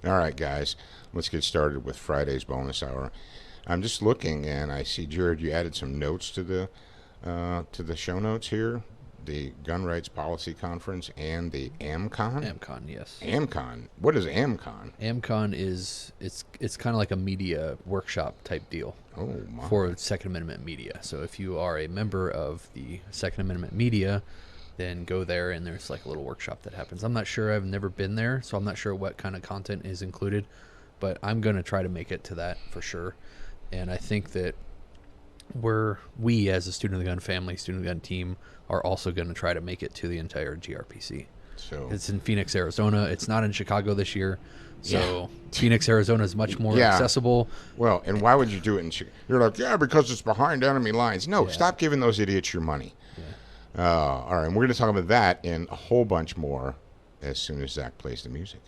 All right, guys, let's get started with Friday's bonus hour. I'm just looking, and I see, Jared, you added some notes to the show notes here. The Gun Rights Policy Conference and the AMCON. AMCON, yes. AMCON. What is AMCON? AMCON is it's kind of like a media workshop type deal. Oh my. For Second Amendment media. So if you are a member of the Second Amendment media, then go there, and there's like a little workshop that happens. I'm not sure. I've never been there, so I'm not sure what kind of content is included, but I'm going to try to make it to that for sure. And I think that we as a Student of the Gun family, Student of the Gun team, are also going to try to make it to the entire GRPC. So it's in Phoenix, Arizona. It's not in Chicago this year. So Phoenix, Arizona is much more accessible. Well, and why would you do it in Chicago? You're like, because it's behind enemy lines. No, stop giving those idiots your money. Yeah. All right, and we're going to talk about that and a whole bunch more as soon as Zach plays the music.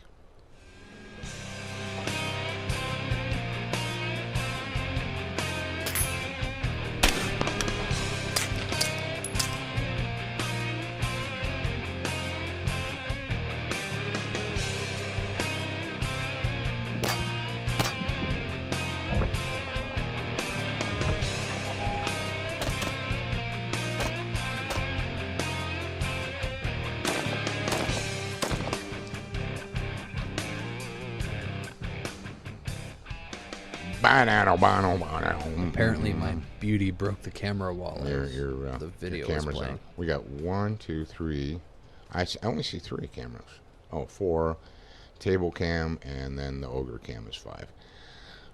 Apparently, my beauty broke the camera while the video was playing. On. We got 1, 2, 3. I only see 3 cameras. Oh, 4. Table cam, and then the ogre cam is 5.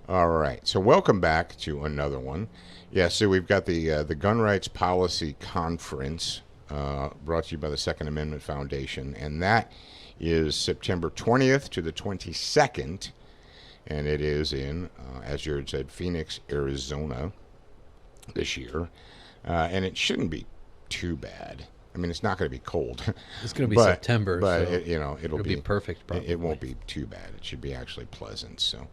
All right. So welcome back to another one. Yeah. So we've got the Gun Rights Policy Conference brought to you by the Second Amendment Foundation, and that is September 20th to the 22nd. And it is in, as Jared said, Phoenix, Arizona this year. And it shouldn't be too bad. I mean, it's not going to be cold. It's going to be September. But, so it'll be perfect, probably. It won't be too bad. It should be actually pleasant. So,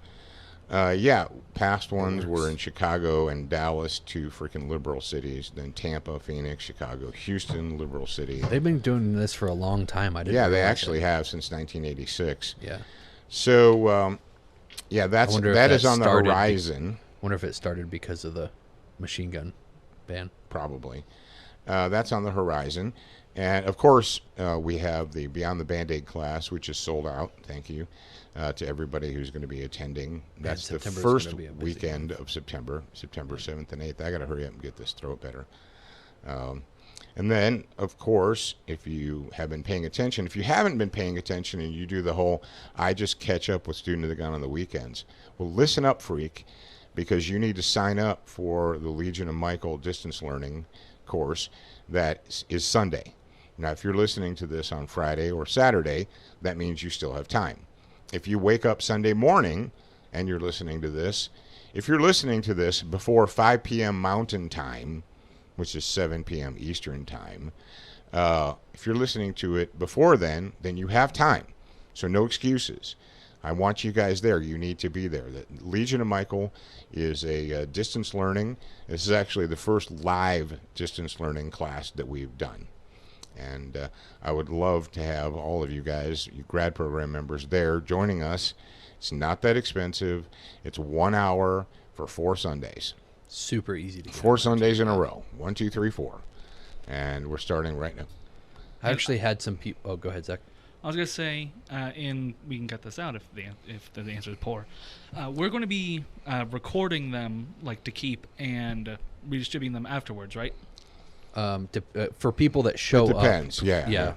past ones were in Chicago and Dallas, 2 freaking liberal cities. Then Tampa, Phoenix, Chicago, Houston, liberal city. They've been doing this for a long time. They actually have since 1986. Yeah. So... that is on the horizon. Wonder if it started because of the machine gun ban. Probably. That's on the horizon. And, of course, we have the Beyond the Band-Aid class, which is sold out. Thank you to everybody who's going to be attending. That's the first weekend of September 7th and 8th. I got to hurry up and get this throat better. And then, of course, if you have been paying attention, if you haven't been paying attention and you do the whole, I just catch up with Student of the Gun on the weekends. Well, listen up, freak, because you need to sign up for the Legion of Michael distance learning course that is Sunday. Now, if you're listening to this on Friday or Saturday, that means you still have time. If you wake up Sunday morning and you're listening to this, if you're listening to this before 5 p.m. Mountain Time, which is 7 p.m. Eastern Time. If you're listening to it before then you have time. So no excuses. I want you guys there. You need to be there. The Legion of Michael is a distance learning. This is actually the first live distance learning class that we've done. And I would love to have all of you guys, you grad program members there joining us. It's not that expensive. It's 1 hour for 4 Sundays. Super easy to get. 4 Sundays in a row. 1, 2, 3, 4. And we're starting right now. I actually had some people. Oh, go ahead, Zach. I was going to say, and we can cut this out if the answer is poor. We're going to be recording them to keep and redistributing them afterwards, right? For people that show up. It depends. Yeah.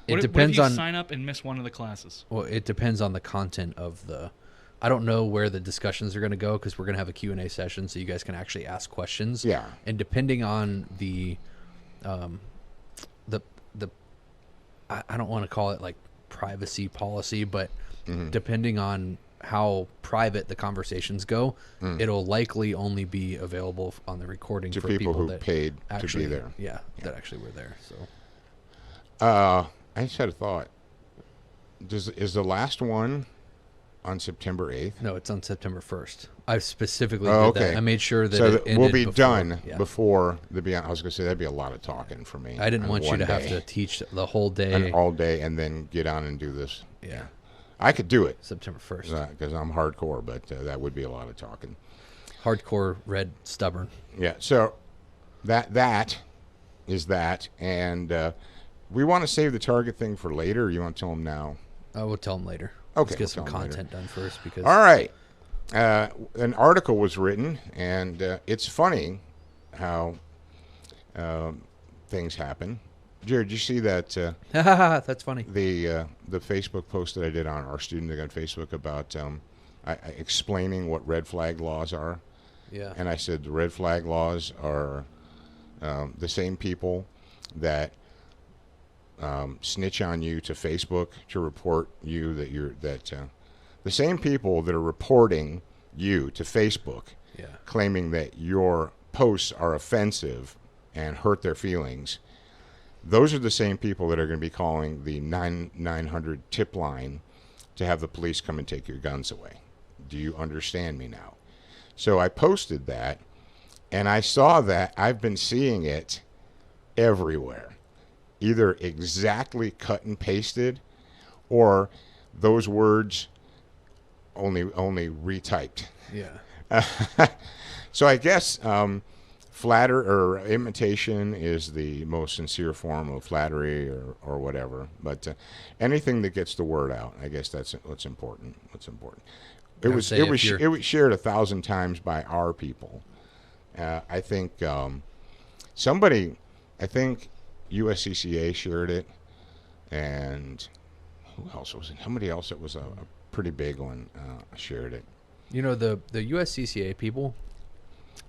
It depends what if you on sign up and miss one of the classes. Well, it depends on the content of the. I don't know where the discussions are going to go because we're going to have a Q&A session so you guys can actually ask questions. Yeah. And depending on the I don't want to call it privacy policy, but depending on how private the conversations go, it'll likely only be available on the recording to for people who that paid actually, to be there. Yeah, that actually were there. So. I just had a thought. Is the last one on September 8th? No, it's on September 1st. I specifically did that. I made sure that it ended we'll be before, done before the Beyond. I was going to say that'd be a lot of talking for me. I didn't want you to have to teach the whole day. And all day and then get on and do this. Yeah. I could do it September 1st. because I'm hardcore, but that would be a lot of talking. Hardcore, red, stubborn. Yeah. So that is that, and we want to save the Target thing for later. Or you want to tell them now? I will tell them later. Okay, Let's get we'll some tell 'em content done first because. All right. An article was written, and it's funny how things happen. Jared, did you see that? That's funny. The Facebook post that I did on our student thing on Facebook about explaining what red flag laws are. Yeah. And I said the red flag laws are the same people that snitch on you to Facebook to report you the same people that are reporting you to Facebook, claiming that your posts are offensive and hurt their feelings. Those are the same people that are going to be calling the 900 tip line to have the police come and take your guns away. Do you understand me now? So I posted that, and I saw that I've been seeing it everywhere, either exactly cut and pasted, or those words only retyped. Yeah. So I guess flatter or imitation is the most sincere form of flattery or whatever. But anything that gets the word out, I guess that's what's important. It was shared 1,000 times by our people. I think USCCA shared it, and who else was it? Somebody else that was a pretty big one shared it. You know, the USCCA people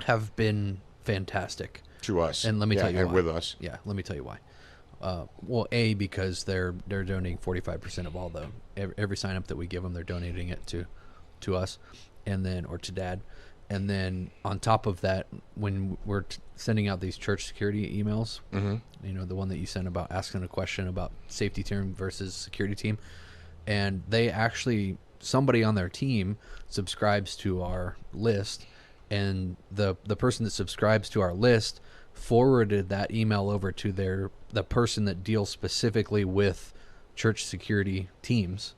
have been fantastic To us. and let me tell you and why. with us. Yeah, let me tell you why. Well, because they're donating 45% of all every sign up that we give them, they're donating it to us, and then or to Dad, and then on top of that, when we're sending out these church security emails, you know, the one that you sent about asking a question about safety team versus security team, and somebody on their team subscribes to our list, and the person that subscribes to our list forwarded that email over to the person that deals specifically with church security teams,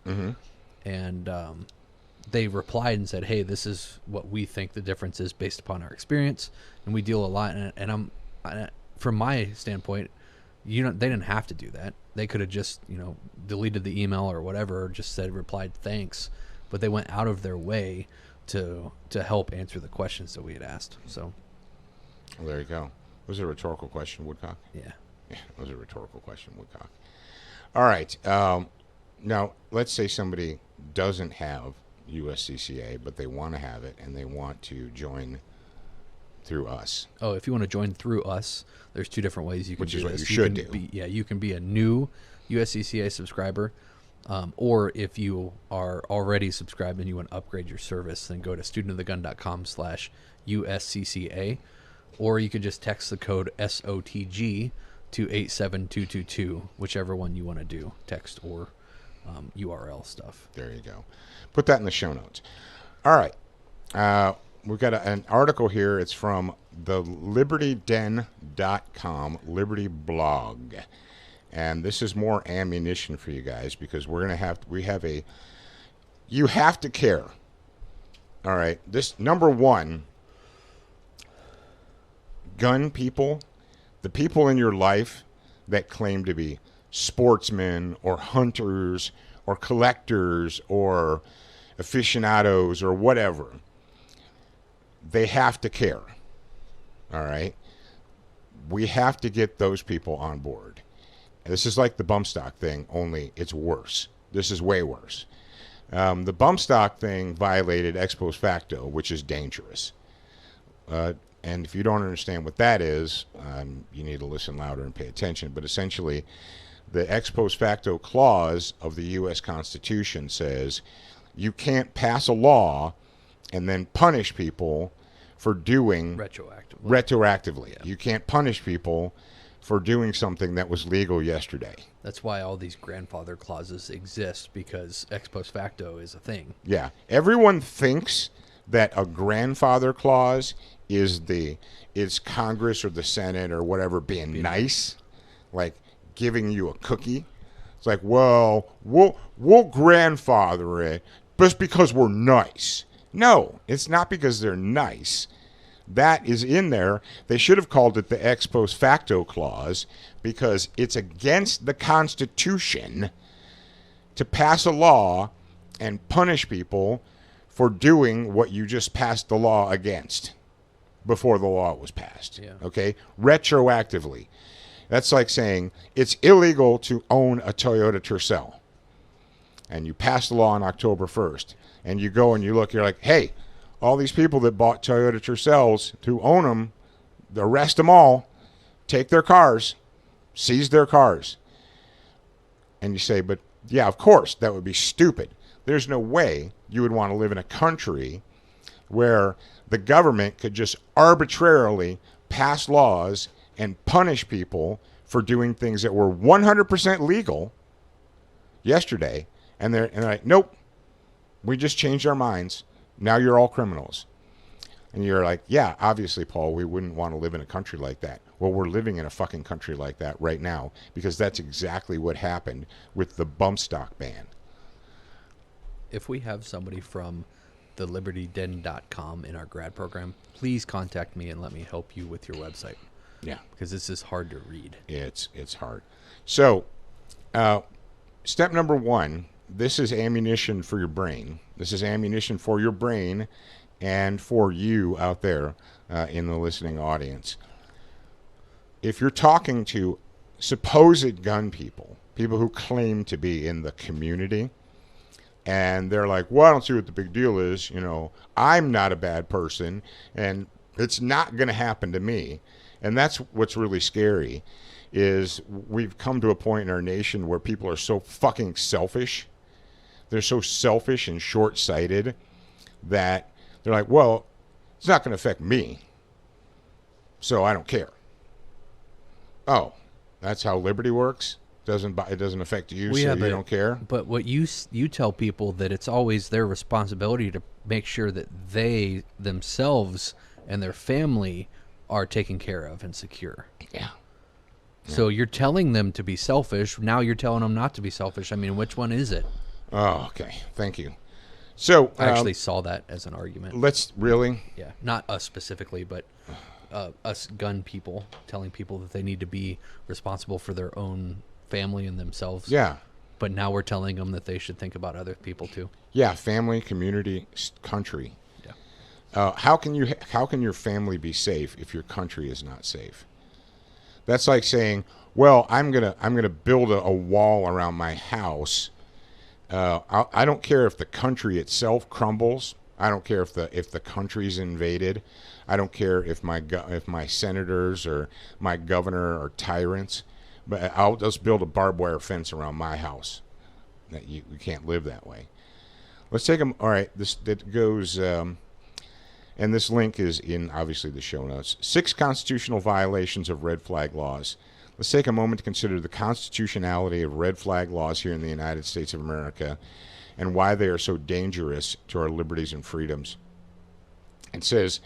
and they replied and said, "Hey, this is what we think the difference is based upon our experience, and we deal a lot." And from my standpoint, they didn't have to do that. They could have just deleted the email or whatever, or just replied thanks, but they went out of their way to help answer the questions that we had asked. So, well, there you go. Was it a rhetorical question, Woodcock? Yeah, it was a rhetorical question, Woodcock. All right. Now, let's say somebody doesn't have USCCA, but they want to have it, and they want to join through us. Oh, if you want to join through us, there's two different ways you can Which do is what this. you should do. You can be a new USCCA subscriber, or if you are already subscribed and you want to upgrade your service, then go to studentofthegun.com/USCCA, or you can just text the code SOTG to 87222, whichever one you want to do, text or URL stuff. There you go. Put that in the show notes. All right. We've got an article here. It's from the libertyden.com, Liberty blog. And this is more ammunition for you guys because you have to care. All right. This number one, gun people, the people in your life that claim to be sportsmen or hunters or collectors or aficionados or whatever, they have to care. All right? We have to get those people on board. And this is like the bump stock thing, only it's worse. This is way worse. The bump stock thing violated ex post facto, which is dangerous. And if you don't understand what that is, you need to listen louder and pay attention. But essentially, the ex post facto clause of the U.S. Constitution says you can't pass a law and then punish people for doing retroactively. Yeah. You can't punish people for doing something that was legal yesterday. That's why all these grandfather clauses exist, because ex post facto is a thing. Yeah. Everyone thinks that a grandfather clause is Congress or the Senate or whatever being nice, like giving you a cookie It's like, well, we'll grandfather it just because we're nice. No, it's not because they're nice. That is in there. They should have called it the ex post facto clause because it's against the Constitution to pass a law and punish people for doing what you just passed the law against before the law was passed. Yeah. Okay? Retroactively. That's like saying it's illegal to own a Toyota Tercel. And you pass the law on October 1st. And you go and you look, you're like, hey, all these people that bought Toyota Tercels to own them, arrest them all, take their cars, seize their cars. And you say, but yeah, of course, that would be stupid. There's no way you would want to live in a country where the government could just arbitrarily pass laws and punish people for doing things that were 100% legal yesterday. And they're like, nope, we just changed our minds. Now you're all criminals. And you're like, yeah, obviously, Paul, we wouldn't want to live in a country like that. Well, we're living in a fucking country like that right now because that's exactly what happened with the bump stock ban. If we have somebody from thelibertyden.com in our grad program, please contact me and let me help you with your website. Yeah. Because this is hard to read. It's hard. So, step number 1, this is ammunition for your brain. This is ammunition for your brain and for you out there in the listening audience. If you're talking to supposed gun people, people who claim to be in the community, and they're like, well, I don't see what the big deal is. You know, I'm not a bad person, and it's not going to happen to me. And that's what's really scary, is we've come to a point in our nation where people are so fucking selfish. They're so selfish and short-sighted that they're like, well, it's not going to affect me, so I don't care. Oh, that's how liberty works? It doesn't affect you, so you don't care? But what you tell people that it's always their responsibility to make sure that they themselves and their family are taken care of and secure. Yeah. So you're telling them to be selfish. Now you're telling them not to be selfish. I mean, which one is it? Oh, okay. Thank you. So I actually saw that as an argument. Really? Yeah, not us specifically, but us gun people telling people that they need to be responsible for their own family and themselves. Yeah. But now we're telling them that they should think about other people too. Yeah, family, community, country. Yeah. How can your family be safe if your country is not safe? That's like saying, well, I'm gonna build a wall around my house. I don't care if the country itself crumbles. I don't care if the country's invaded. I don't care if my senators or my governor are tyrants. But I'll just build a barbed wire fence around my house. That you can't live that way. Let's take them. All right, that goes. And this link is in, obviously, the show notes. 6 constitutional violations of red flag laws. Let's take a moment to consider the constitutionality of red flag laws here in the United States of America and why they are so dangerous to our liberties and freedoms. It says,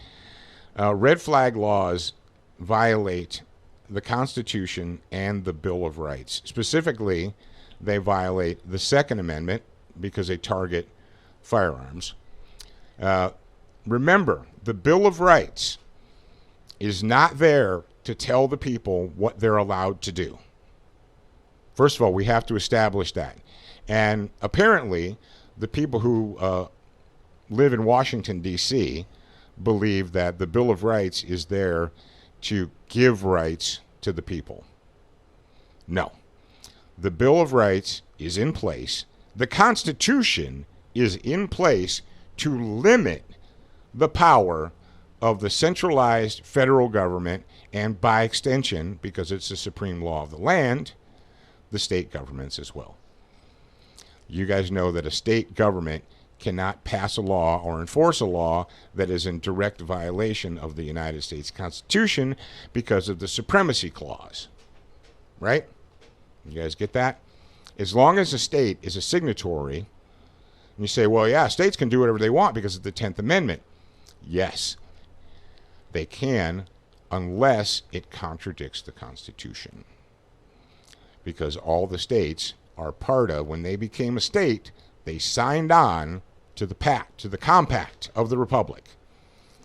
red flag laws violate the Constitution and the Bill of Rights. Specifically, they violate the Second Amendment because they target firearms. Remember, the Bill of Rights is not there to tell the people what they're allowed to do. First of all, we have to establish that. And apparently, the people who live in Washington, D.C., believe that the Bill of Rights is there to give rights to the people. No. The Bill of Rights is in place. The Constitution is in place to limit the power of the centralized federal government and, by extension, because it's the supreme law of the land, the state governments as well. You guys know that a state government cannot pass a law or enforce a law that is in direct violation of the United States Constitution because of the Supremacy Clause. Right? You guys get that? As long as a state is a signatory, and you say, well, yeah, states can do whatever they want because of the 10th Amendment. Yes, they can, unless it contradicts the Constitution. Because all the states are part of, when they became a state, they signed on to the pact, to the compact of the Republic.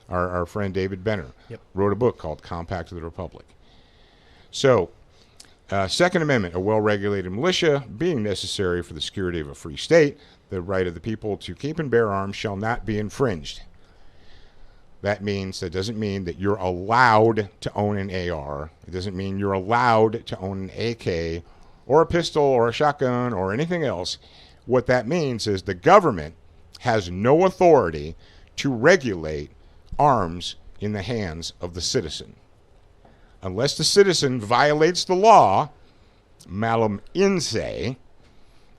Our friend David Benner wrote a book called Compact of the Republic. So, Second Amendment, a well-regulated militia being necessary for the security of a free state, the right of the people to keep and bear arms shall not be infringed. That doesn't mean that you're allowed to own an AR. It doesn't mean you're allowed to own an AK or a pistol or a shotgun or anything else. What that means is the government has no authority to regulate arms in the hands of the citizen. Unless the citizen violates the law, malum inse,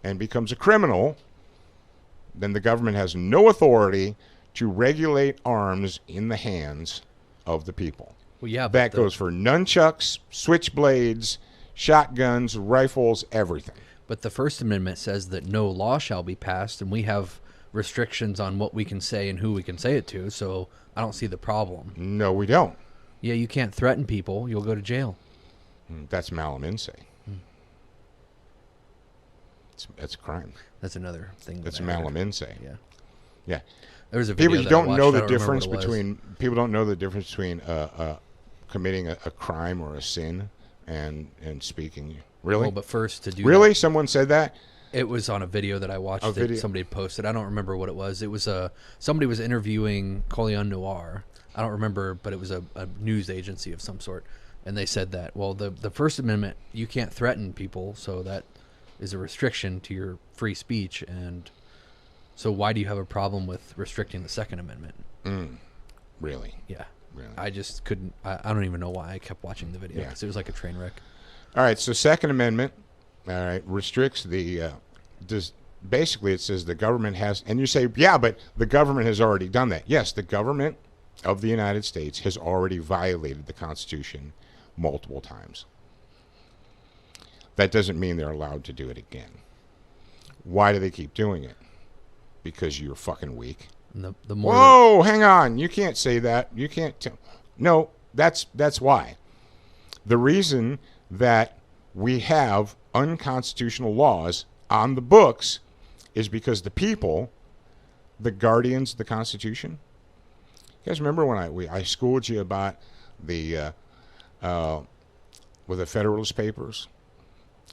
and becomes a criminal, then the government has no authority to regulate arms in the hands of the people. Well, yeah, that goes for nunchucks, switchblades, shotguns, rifles, everything. But the First Amendment says that no law shall be passed, and we have restrictions on what we can say and who we can say it to, so I don't see the problem. No, we don't. Yeah, you can't threaten people. You'll go to jail. That's malum inse. That's a crime. That's another thing. That's malum inse. Yeah. Yeah. There was a video People don't know the difference between committing a crime or a sin and speaking. Really? Oh, but first to do really? that, Someone said that? it was on a video that I watched that somebody had posted. I don't remember what it was. It was somebody was interviewing Colion Noir. I don't remember, but it was a news agency of some sort. And they said that, well, the First Amendment, you can't threaten people, so that is a restriction to your free speech. And so why do you have a problem with restricting the Second Amendment? Really? Yeah. Really? I just couldn't. I don't even know why I kept watching the video, because it was like a train wreck. All right, so Second Amendment, all right, restricts the, basically it says the government has, and you say, yeah, but the government has already done that. Yes, the government of the United States has already violated the Constitution multiple times. That doesn't mean they're allowed to do it again. Why do they keep doing it? Because you're fucking weak. And the more Whoa, hang on. You can't say that. You can't tell. No, that's why. The reason that we have unconstitutional laws on the books is because the people, the guardians of the Constitution. You guys remember when I schooled you about the with the Federalist Papers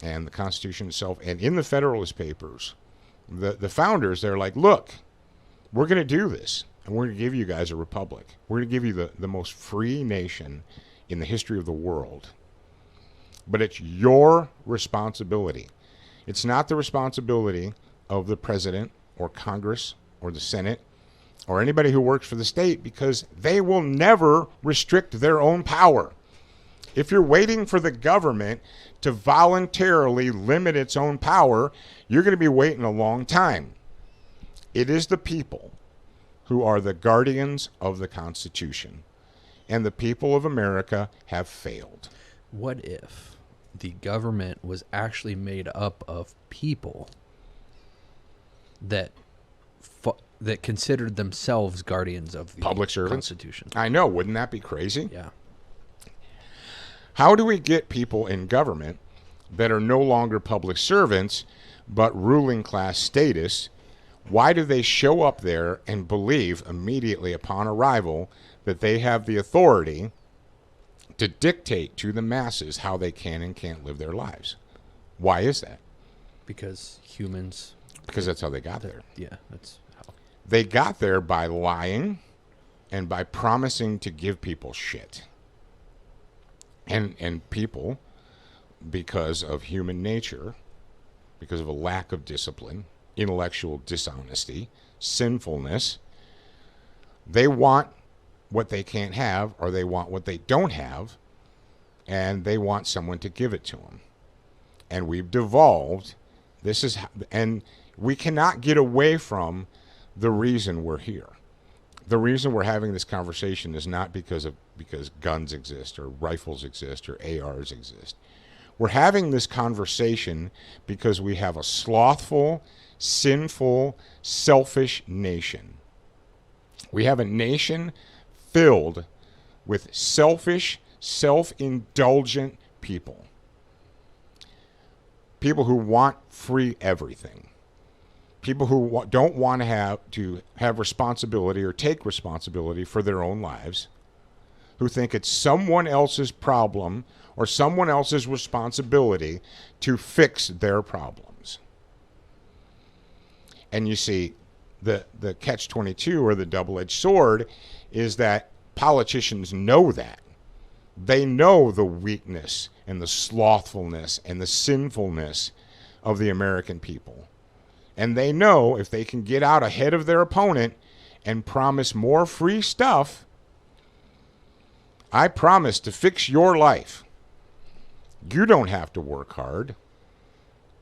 and the Constitution itself? And in the Federalist Papers, the founders, they're like, look, we're going to do this, and we're going to give you guys a republic. We're going to give you the most free nation in the history of the world. But it's your responsibility. It's not the responsibility of the president or Congress or the Senate or anybody who works for the state, because they will never restrict their own power. If you're waiting for the government to voluntarily limit its own power, you're going to be waiting a long time. It is the people who are the guardians of the Constitution, and the people of America have failed. What if the government was actually made up of people that considered themselves guardians of the Public servants? Constitution? I know. Wouldn't that be crazy? Yeah. How do we get people in government that are no longer public servants but ruling class status? Why do they show up there and believe immediately upon arrival that they have the authority to dictate to the masses how they can and can't live their lives? Why is that? Because humans... Because that's how they got there. Yeah, that's how. They got there by lying and by promising to give people shit. And people, because of human nature, because of a lack of discipline, intellectual dishonesty, sinfulness, they want what they can't have, or they want what they don't have, and they want someone to give it to them. And we've devolved. And we cannot get away from the reason we're here. The reason we're having this conversation is not because guns exist or rifles exist or ARs exist. We're having this conversation because we have a slothful, sinful, selfish nation. We have a nation filled with selfish, self-indulgent people. people who want free everything, people who don't want to have responsibility or take responsibility for their own lives, who think it's someone else's problem or someone else's responsibility to fix their problems. And you see, the catch-22 or the double-edged sword is that politicians know that. They know the weakness and the slothfulness and the sinfulness of the American people. And they know if they can get out ahead of their opponent and promise more free stuff, I promise to fix your life. You don't have to work hard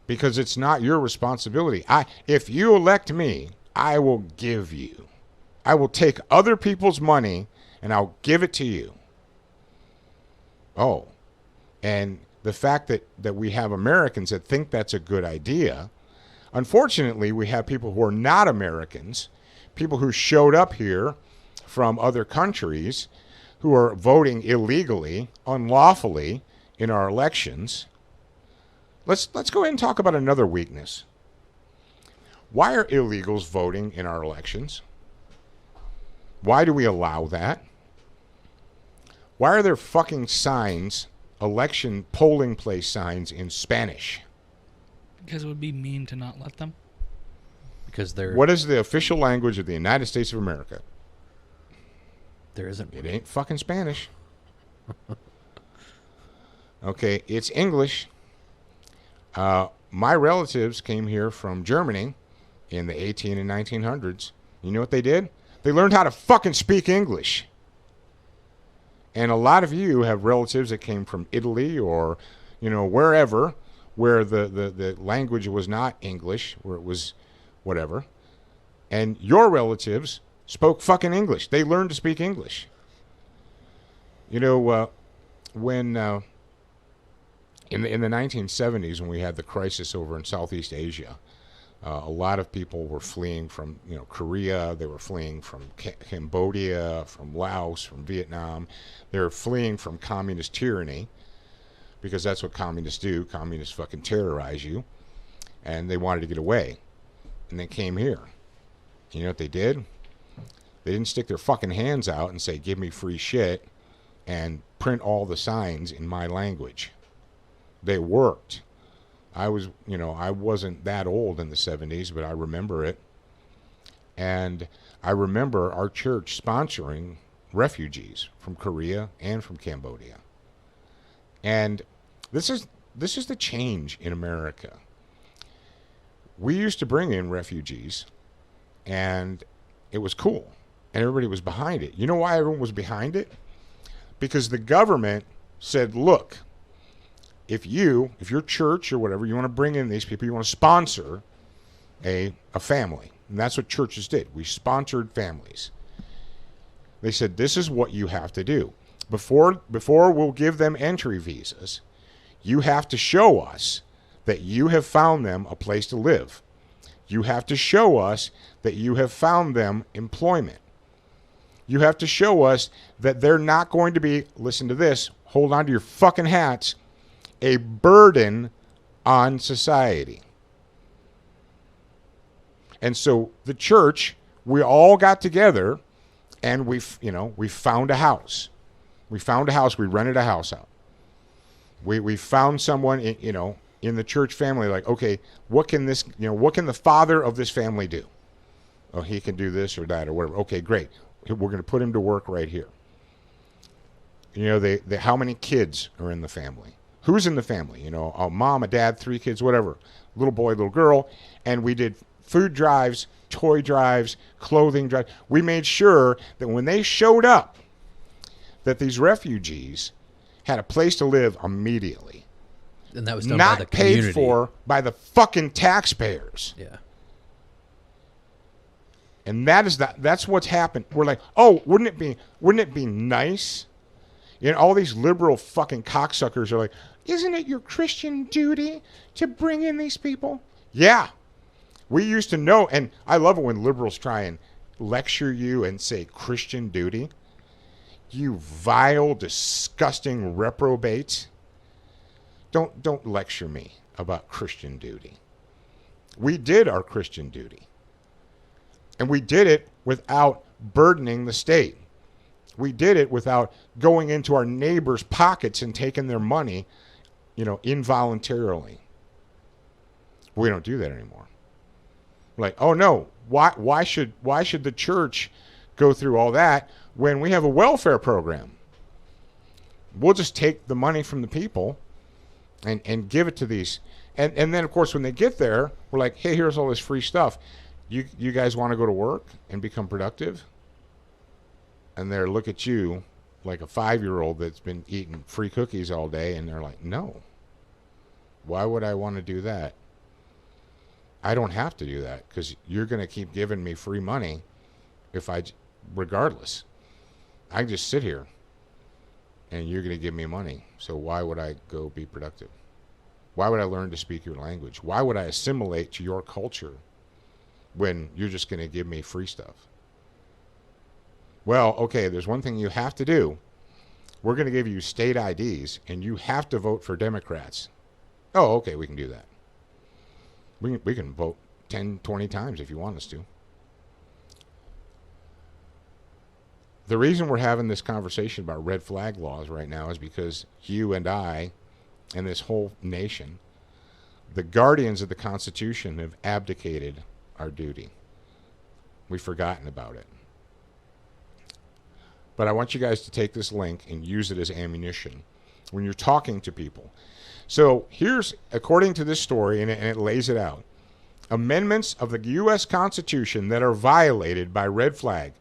because it's not your responsibility. If you elect me, I will give you. I will take other people's money and I'll give it to you. Oh, and the fact that we have Americans that think that's a good idea, unfortunately, we have people who are not Americans, people who showed up here from other countries who are voting illegally, unlawfully in our elections. Let's go ahead and talk about another weakness. Why are illegals voting in our elections? Why do we allow that? Why are there fucking signs, election polling place signs in Spanish? Because it would be mean to not let them. Because they're... What is the official language of the United States of America? There isn't. It ain't fucking Spanish. Okay, it's English. My relatives came here from Germany in the 18 and 1900s. You know what they did? They learned how to fucking speak English. And a lot of you have relatives that came from Italy or, wherever, where the language was not English, where it was whatever. And your relatives spoke fucking English. They learned to speak English. When in the 1970s, when we had the crisis over in Southeast Asia, a lot of people were fleeing from Korea. They were fleeing from Cambodia, from Laos, from Vietnam. They were fleeing from communist tyranny because that's what communists do. Communists fucking terrorize you, and they wanted to get away, and they came here. You know what they did? They didn't stick their fucking hands out and say, "Give me free shit," and print all the signs in my language. They worked. I wasn't that old in the 70s, but I remember it. And I remember our church sponsoring refugees from Korea and from Cambodia. And this is the change in America. We used to bring in refugees, and it was cool, and everybody was behind it. You know why everyone was behind it? Because the government said, look, if your church or whatever, you want to bring in these people, you want to sponsor a family. And that's what churches did. We sponsored families. They said, this is what you have to do. Before we'll give them entry visas, you have to show us that you have found them a place to live. You have to show us that you have found them employment. You have to show us that they're not going to be, listen to this, hold on to your fucking hats, a burden on society. And so the church, we all got together and we found a house. We found a house. We rented a house out. We found someone, in the church family, like, okay, what can the father of this family do? Oh, he can do this or that or whatever. Okay, great. We're going to put him to work right here. How many kids are in the family? Who's in the family? A mom, a dad, 3 kids, whatever. Little boy, little girl. And we did food drives, toy drives, clothing drives. We made sure that when they showed up, that these refugees had a place to live immediately. And that was done not by the community. paid for by the fucking taxpayers. Yeah. And that's what's happened. We're like, oh, wouldn't it be nice? All these liberal fucking cocksuckers are like, isn't it your Christian duty to bring in these people? Yeah. We used to know, and I love it when liberals try and lecture you and say Christian duty. You vile, disgusting reprobates. Don't lecture me. about Christian duty. We did our Christian duty. And we did it without burdening the state. We did it without going into our neighbors' pockets and taking their money, involuntarily. We don't do that anymore. Like, oh no, why should the church go through all that when we have a welfare program? We'll just take the money from the people and give it to these. And then, of course, when they get there, we're like, hey, here's all this free stuff. You guys want to go to work and become productive? And they look at you like a 5-year-old that's been eating free cookies all day, and they're like, no. Why would I want to do that? I don't have to do that because you're going to keep giving me free money regardless. I can just sit here and you're going to give me money. So why would I go be productive? Why would I learn to speak your language? Why would I assimilate to your culture when you're just going to give me free stuff? Well, okay, there's one thing you have to do. We're going to give you state IDs, and you have to vote for Democrats. Oh, okay, we can do that. We can vote 10, 20 times if you want us to. The reason we're having this conversation about red flag laws right now is because you and I and this whole nation, the guardians of the Constitution, have abdicated our duty. We've forgotten about it. But I want you guys to take this link and use it as ammunition when you're talking to people. So here's, according to this story, and it lays it out, amendments of the U.S. Constitution that are violated by red flag.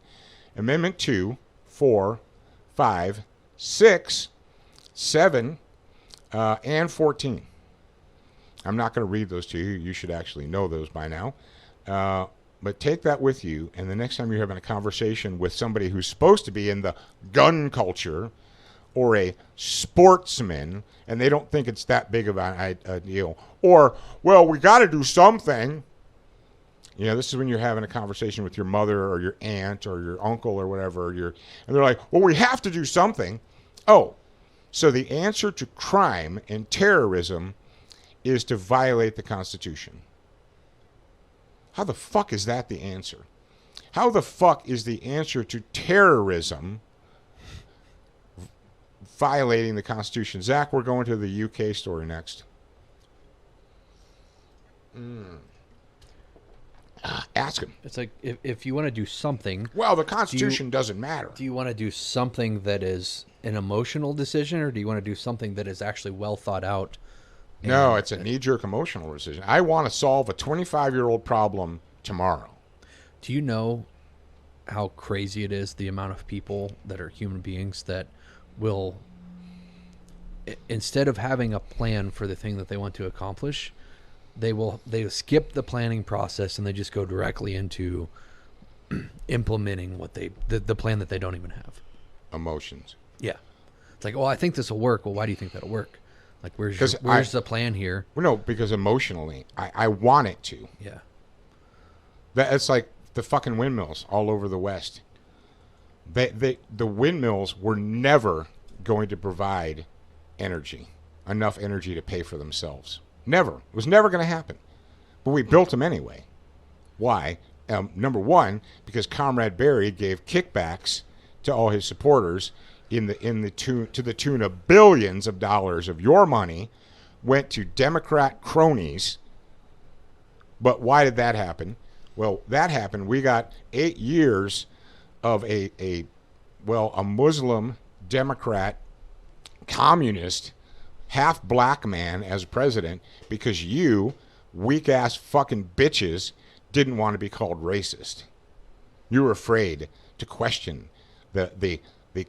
Amendment 2, 4, 5, 6, 7, and 14. I'm not going to read those to you. You should actually know those by now. But take that with you, and the next time you're having a conversation with somebody who's supposed to be in the gun culture or a sportsman, and they don't think it's that big of a deal, or, well, we got to do something. This is when you're having a conversation with your mother or your aunt or your uncle or whatever, and they're like, well, we have to do something. Oh, so the answer to crime and terrorism is to violate the Constitution. How the fuck is that the answer? How the fuck is the answer to terrorism violating the Constitution? Zach, we're going to the UK story next. Ask him. It's like, if you want to do something... Well, the Constitution doesn't matter. Do you want to do something that is an emotional decision, or do you want to do something that is actually well thought out? No, it's a knee-jerk emotional decision. I want to solve a 25-year-old problem tomorrow. Do you know how crazy it is, the amount of people that are human beings that will, instead of having a plan for the thing that they want to accomplish, they skip the planning process and they just go directly into implementing the plan that they don't even have. Emotions. Yeah. It's like, oh, I think this will work. Well, why do you think that'll work? Like, where's the plan here? Well, no, because emotionally, I want it to. Yeah. It's like the fucking windmills all over the West. The windmills were never going to provide enough energy to pay for themselves. Never. It was never going to happen. But we built them anyway. Why? Number one, because Comrade Barry gave kickbacks to all his supporters to the tune of billions of dollars of your money went to Democrat cronies. But why did that happen? Well, that happened. We got 8 years of a Muslim Democrat communist half black man as president because you weak ass fucking bitches didn't want to be called racist. You were afraid to question the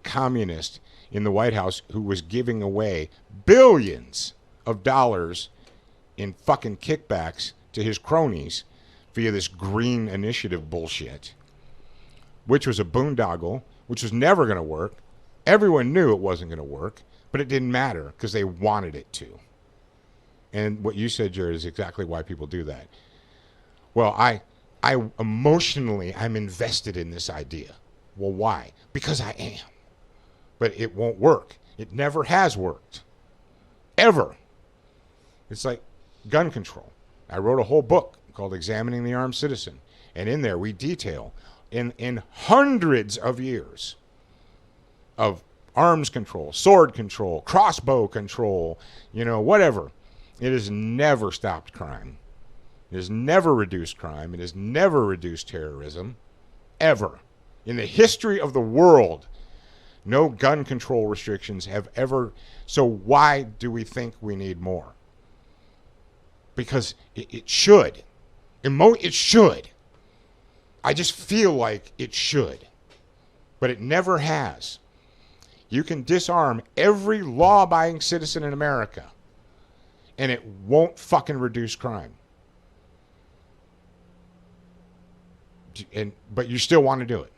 communist in the White House who was giving away billions of dollars in fucking kickbacks to his cronies via this green initiative bullshit, which was a boondoggle, which was never going to work. Everyone knew it wasn't going to work, but it didn't matter because they wanted it to. And what you said, Jared, is exactly why people do that. Well, I emotionally, I'm invested in this idea. Well, why? Because I am. But it won't work. It never has worked. Ever. It's like gun control. I wrote a whole book called Examining the Armed Citizen. And in there we detail in hundreds of years of arms control, sword control, crossbow control, whatever. It has never stopped crime. It has never reduced crime. It has never reduced terrorism, ever. In the history of the world, no gun control restrictions have ever. So why do we think we need more? Because it should. It should. I just feel like it should. But it never has. You can disarm every law-abiding citizen in America, and it won't fucking reduce crime. But you still want to do it.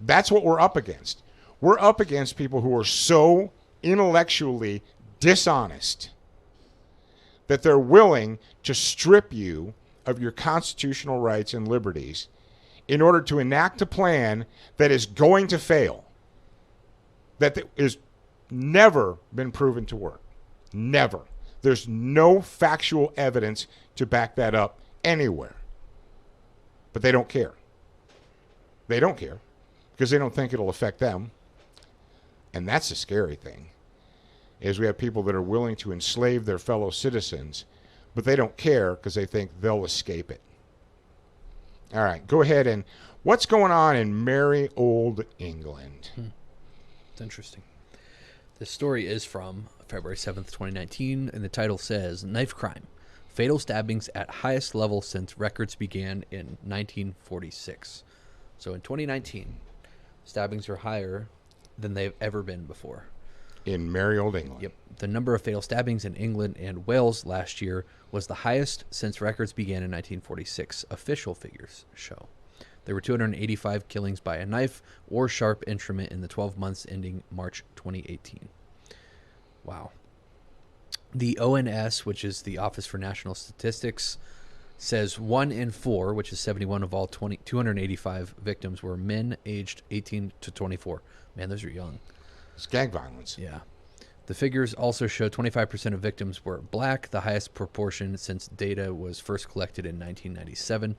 That's what we're up against. We're up against people who are so intellectually dishonest that they're willing to strip you of your constitutional rights and liberties in order to enact a plan that is going to fail, that is never been proven to work. Never. There's no factual evidence to back that up anywhere. But they don't care. They don't care because they don't think it'll affect them. And that's the scary thing, is we have people that are willing to enslave their fellow citizens, but they don't care because they think they'll escape it. All right, go ahead. And what's going on in merry old England? It's interesting. This story is from February 7th, 2019, and the title says, Knife Crime. Fatal stabbings at highest level since records began in 1946. So in 2019, stabbings are higher than they've ever been before. In merry old England. Yep. The number of fatal stabbings in England and Wales last year was the highest since records began in 1946, official figures show. There were 285 killings by a knife or sharp instrument in the 12 months ending March 2018. Wow. The ONS, which is the Office for National Statistics, says 1 in 4, which is 71 of all 285 victims, were men aged 18 to 24. Man, those are young. It's gang violence. Yeah. The figures also show 25% of victims were black, the highest proportion since data was first collected in 1997.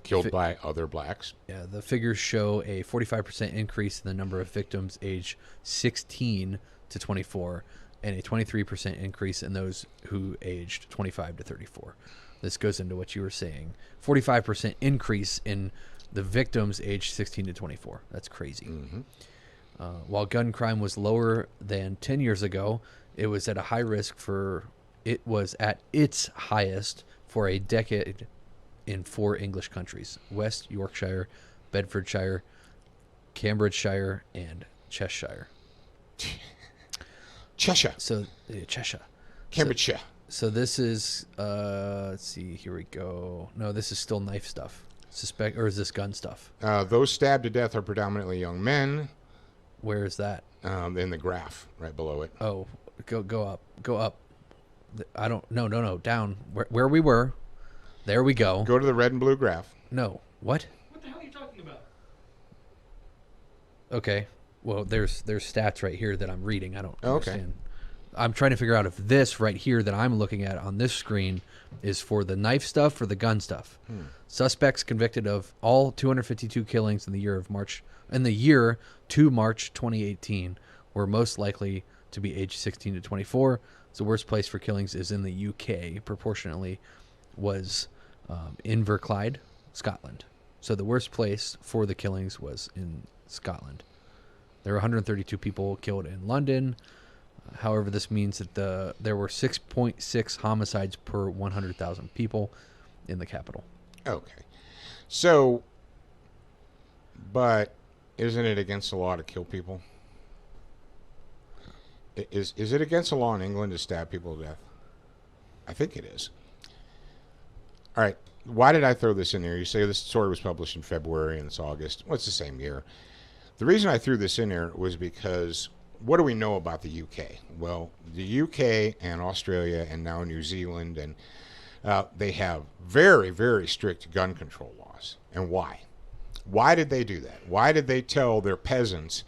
Killed by other blacks. Yeah, the figures show a 45% increase in the number of victims aged 16 to 24 and a 23% increase in those who aged 25 to 34. This goes into what you were saying. 45% increase in the victims aged 16 to 24. That's crazy. Mm-hmm. While gun crime was lower than 10 years ago, it was at a high risk it was at its highest for a decade in 4 English countries: West Yorkshire, Bedfordshire, Cambridgeshire, and Cheshire. Cheshire. So, Cheshire. Cambridgeshire. So this is, let's see, here we go. No, this is still knife stuff. Or is this gun stuff? Those stabbed to death are predominantly young men. Where is that? In the graph, right below it. Oh, go up. I don't, no, down. Where we were. There we go. Go to the red and blue graph. No. What? What the hell are you talking about? Okay. Well, there's stats right here that I'm reading. I don't understand. Okay. I'm trying to figure out if this right here that I'm looking at on this screen is for the knife stuff or the gun stuff. Suspects convicted of all 252 killings in the year to March 2018 were most likely to be aged 16 to 24. The worst place for killings is in the UK. Proportionately, was Inverclyde, Scotland. So the worst place for the killings was in Scotland. There were 132 people killed in London. However, this means that there were 6.6 homicides per 100,000 people in the capital. Okay. So, but isn't it against the law to kill people? Is it against the law in England to stab people to death? I think it is. All right. Why did I throw this in there? You say this story was published in February and it's August. Well, it's the same year. The reason I threw this in there was because what do we know about the UK? Well, the UK and Australia and now New Zealand, and they have very, very strict gun control laws. And why? Why did they do that? Why did they tell their peasants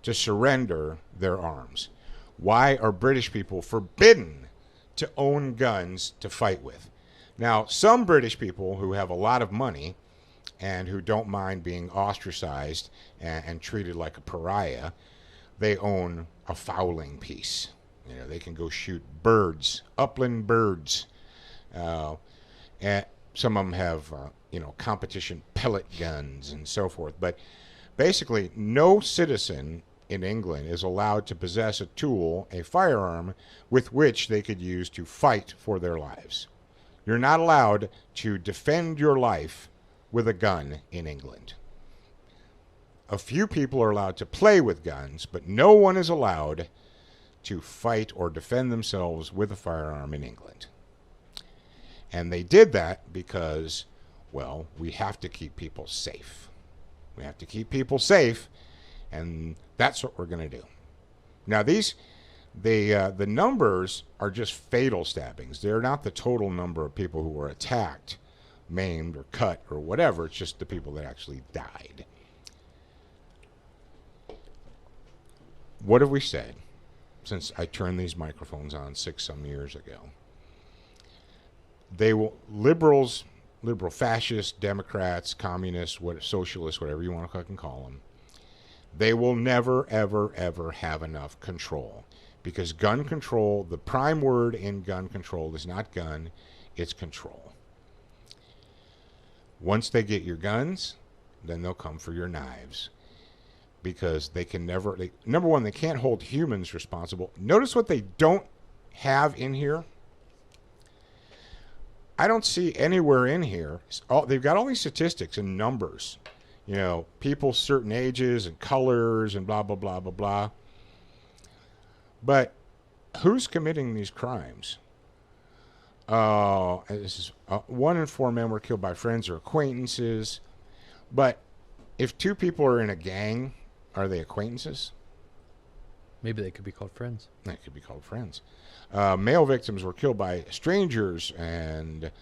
to surrender their arms? Why are British people forbidden to own guns to fight with? Now, some British people who have a lot of money and who don't mind being ostracized and treated like a pariah, they own a fowling piece. You know, they can go shoot birds, upland birds. And some of them have, competition pellet guns and so forth. But basically, no citizen in England is allowed to possess a tool, a firearm, with which they could use to fight for their lives. You're not allowed to defend your life with a gun in England. A few people are allowed to play with guns, but no one is allowed to fight or defend themselves with a firearm in England. And they did that because, well, we have to keep people safe. We have to keep people safe, and that's what we're going to do. Now, the numbers are just fatal stabbings. They're not the total number of people who were attacked, maimed, or cut, or whatever. It's just the people that actually died. What have we said since I turned these microphones on 6-some years ago? They will, liberal fascists, Democrats, communists, socialists, whatever you want to fucking call them, they will never, ever, ever have enough control. Because gun control, the prime word in gun control is not gun, it's control. Once they get your guns, then they'll come for your knives. Because they can never, number one, they can't hold humans responsible. Notice what they don't have in here. I don't see anywhere in here. They've got all these statistics and numbers. You know, people certain ages and colors and blah, blah, blah, blah, blah. But who's committing these crimes? 1 in 4 men were killed by friends or acquaintances. But if 2 people are in a gang, are they acquaintances? Maybe they could be called friends. They could be called friends. Male victims were killed by strangers, and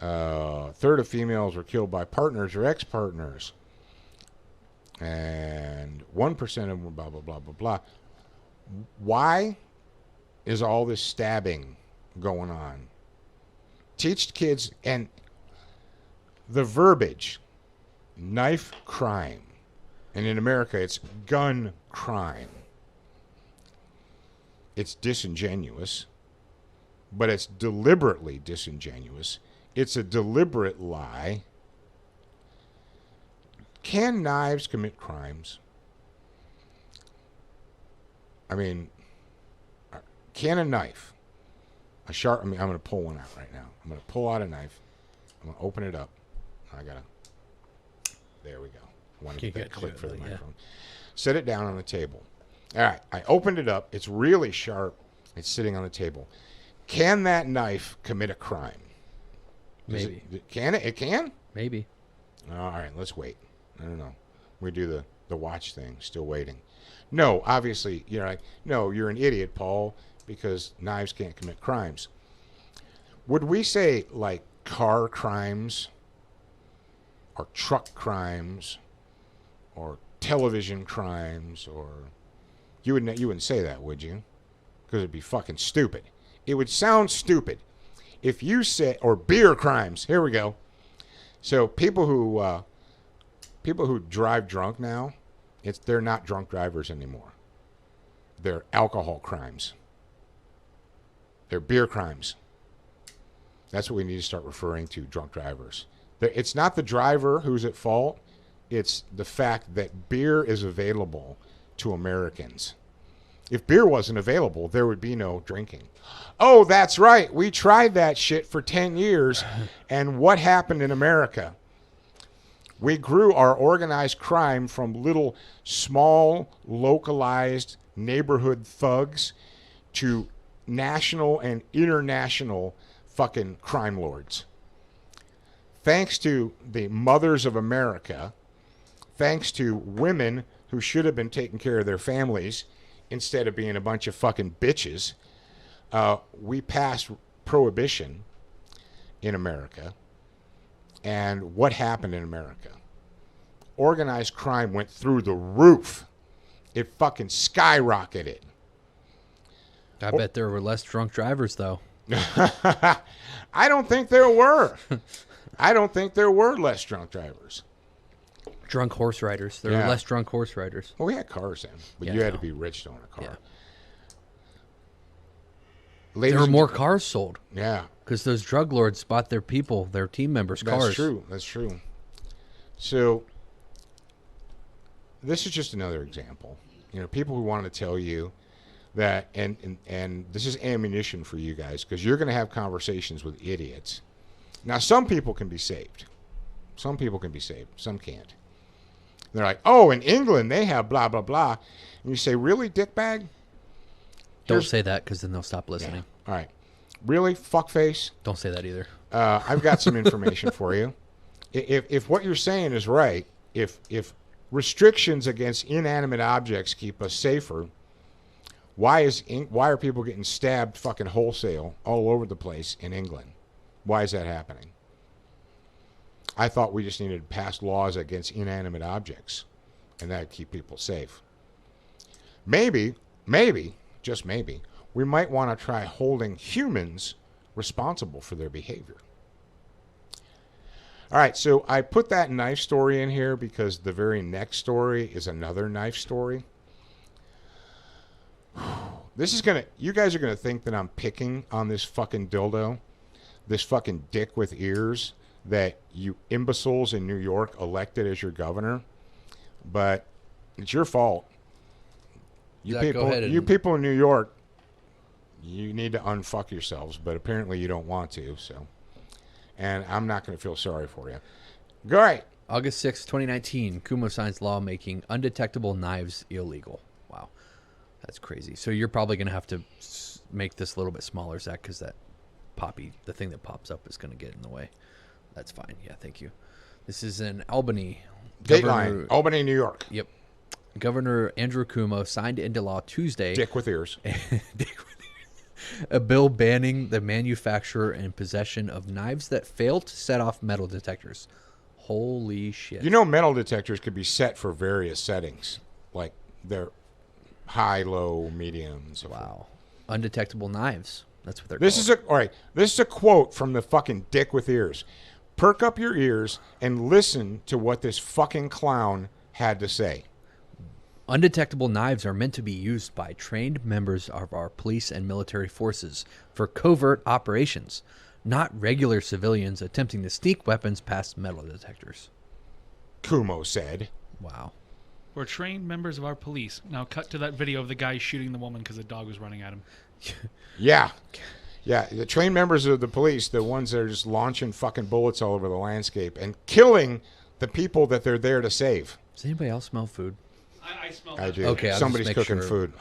a third of females were killed by partners or ex-partners. And 1% of them were blah, blah, blah, blah, blah. Why is all this stabbing going on? Teach kids, and the verbiage, knife crime. And in America, it's gun crime. It's disingenuous, but it's deliberately disingenuous. It's a deliberate lie. Can knives commit crimes? I mean, can a knife, I'm going to pull one out right now. I'm going to pull out a knife. I'm going to open it up. There we go. I want to get that click for the microphone. Set it down on the table. All right, I opened it up. It's really sharp. It's sitting on the table. Can that knife commit a crime? Maybe. Can it? It can? Maybe. All right, let's wait. I don't know. We do the watch thing. Still waiting. No, obviously, you're like, no, you're an idiot, Paul, because knives can't commit crimes. Would we say, like, car crimes or truck crimes or television crimes, or you wouldn't say that, would you? Because it'd be fucking stupid. It would sound stupid if you said, or beer crimes. Here we go. So people who drive drunk now, they're not drunk drivers anymore. They're alcohol crimes. They're beer crimes. That's what we need to start referring to drunk drivers. It's not the driver who's at fault. It's the fact that beer is available to Americans. If beer wasn't available, there would be no drinking. Oh, that's right. We tried that shit for 10 years. And what happened in America? We grew our organized crime from little, small, localized neighborhood thugs to national and international fucking crime lords. Thanks to the mothers of America, thanks to women who should have been taking care of their families instead of being a bunch of fucking bitches, we passed prohibition in America. And what happened in America? Organized crime went through the roof. It fucking skyrocketed. I bet there were less drunk drivers, though. I don't think there were. I don't think there were less drunk drivers. Drunk horse riders. There were less drunk horse riders. Well, we had cars then, but Yeah, you I had to know. be rich to own a car. Yeah. Ladies There were and more gen- cars sold Yeah, because those drug lords bought their people, their team members' cars. that's true. That's true. So this is just another example. People who want to tell you that, and this is ammunition for you guys, because you're going to have conversations with idiots. Now, some people can be saved. Some people can be saved. Some can't. They're like, oh, in England they have blah blah blah, and you say, really, dickbag? Don't say that because then they'll stop listening. All right, really, fuckface? Don't say that either. I've got some information for you. If what you're saying is right, if restrictions against inanimate objects keep us safer, why are people getting stabbed fucking wholesale all over the place in England? Why is that happening? I thought we just needed to pass laws against inanimate objects, and that'd keep people safe. Maybe, just maybe, we might want to try holding humans responsible for their behavior. All right, so I put that knife story in here because the very next story is another knife story. You guys are gonna think that I'm picking on this fucking dildo, this fucking dick with ears that you imbeciles in New York elected as your governor, but it's your fault. You Zach, go ahead and- people in New York, you need to unfuck yourselves, but apparently you don't want to, so. And I'm not going to feel sorry for you. Go right. August 6, 2019, Cuomo signs law making undetectable knives illegal. Wow. That's crazy. So you're probably going to have to make this a little bit smaller, Zach, because that the thing that pops up is going to get in the way. That's fine. Yeah, thank you. This is in Albany. Dateline, Albany, New York. Yep. Governor Andrew Cuomo signed into law Tuesday Dick with ears. a bill banning the manufacture and possession of knives that fail to set off metal detectors. Holy shit. Metal detectors could be set for various settings, like they're high, low, medium, and so forth. Wow. Undetectable knives. That's what they're This called. is This is a quote from the fucking dick with ears. Perk up your ears and listen to what this fucking clown had to say. Undetectable knives are meant to be used by trained members of our police and military forces for covert operations, not regular civilians attempting to sneak weapons past metal detectors. Cuomo said. Wow. We're trained members of our police. Now cut to that video of the guy shooting the woman because the dog was running at him. Yeah. Yeah, the trained members of the police, the ones that are just launching fucking bullets all over the landscape and killing the people that they're there to save. Does anybody else smell food? I smell I do. Okay, I'll Somebody's just make cooking sure. food.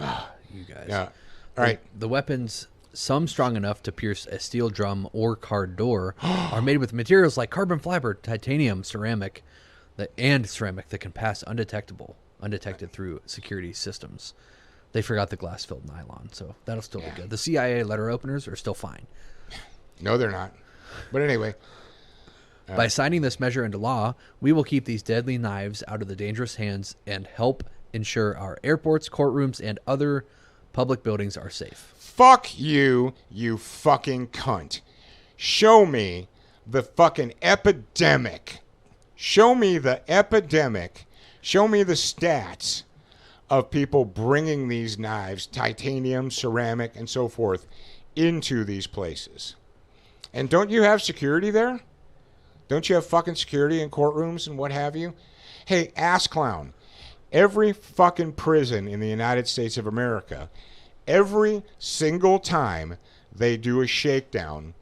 You guys. Yeah. All right. The weapons, some strong enough to pierce a steel drum or car door, are made with materials like carbon fiber, titanium, ceramic that can pass undetected through security systems. They forgot the glass-filled nylon, so that'll still be good. The CIA letter openers are still fine. No, they're not. But anyway. By signing this measure into law, we will keep these deadly knives out of the dangerous hands and help ensure our airports, courtrooms, and other public buildings are safe. Fuck you, you fucking cunt. Show me the fucking epidemic. Show me the epidemic. Show me the stats of people bringing these knives, titanium, ceramic, and so forth, into these places. And don't you have security there? Don't you have fucking security in courtrooms and what have you? Hey, ass clown. Every fucking prison in the United States of America, every single time they do a shakedown,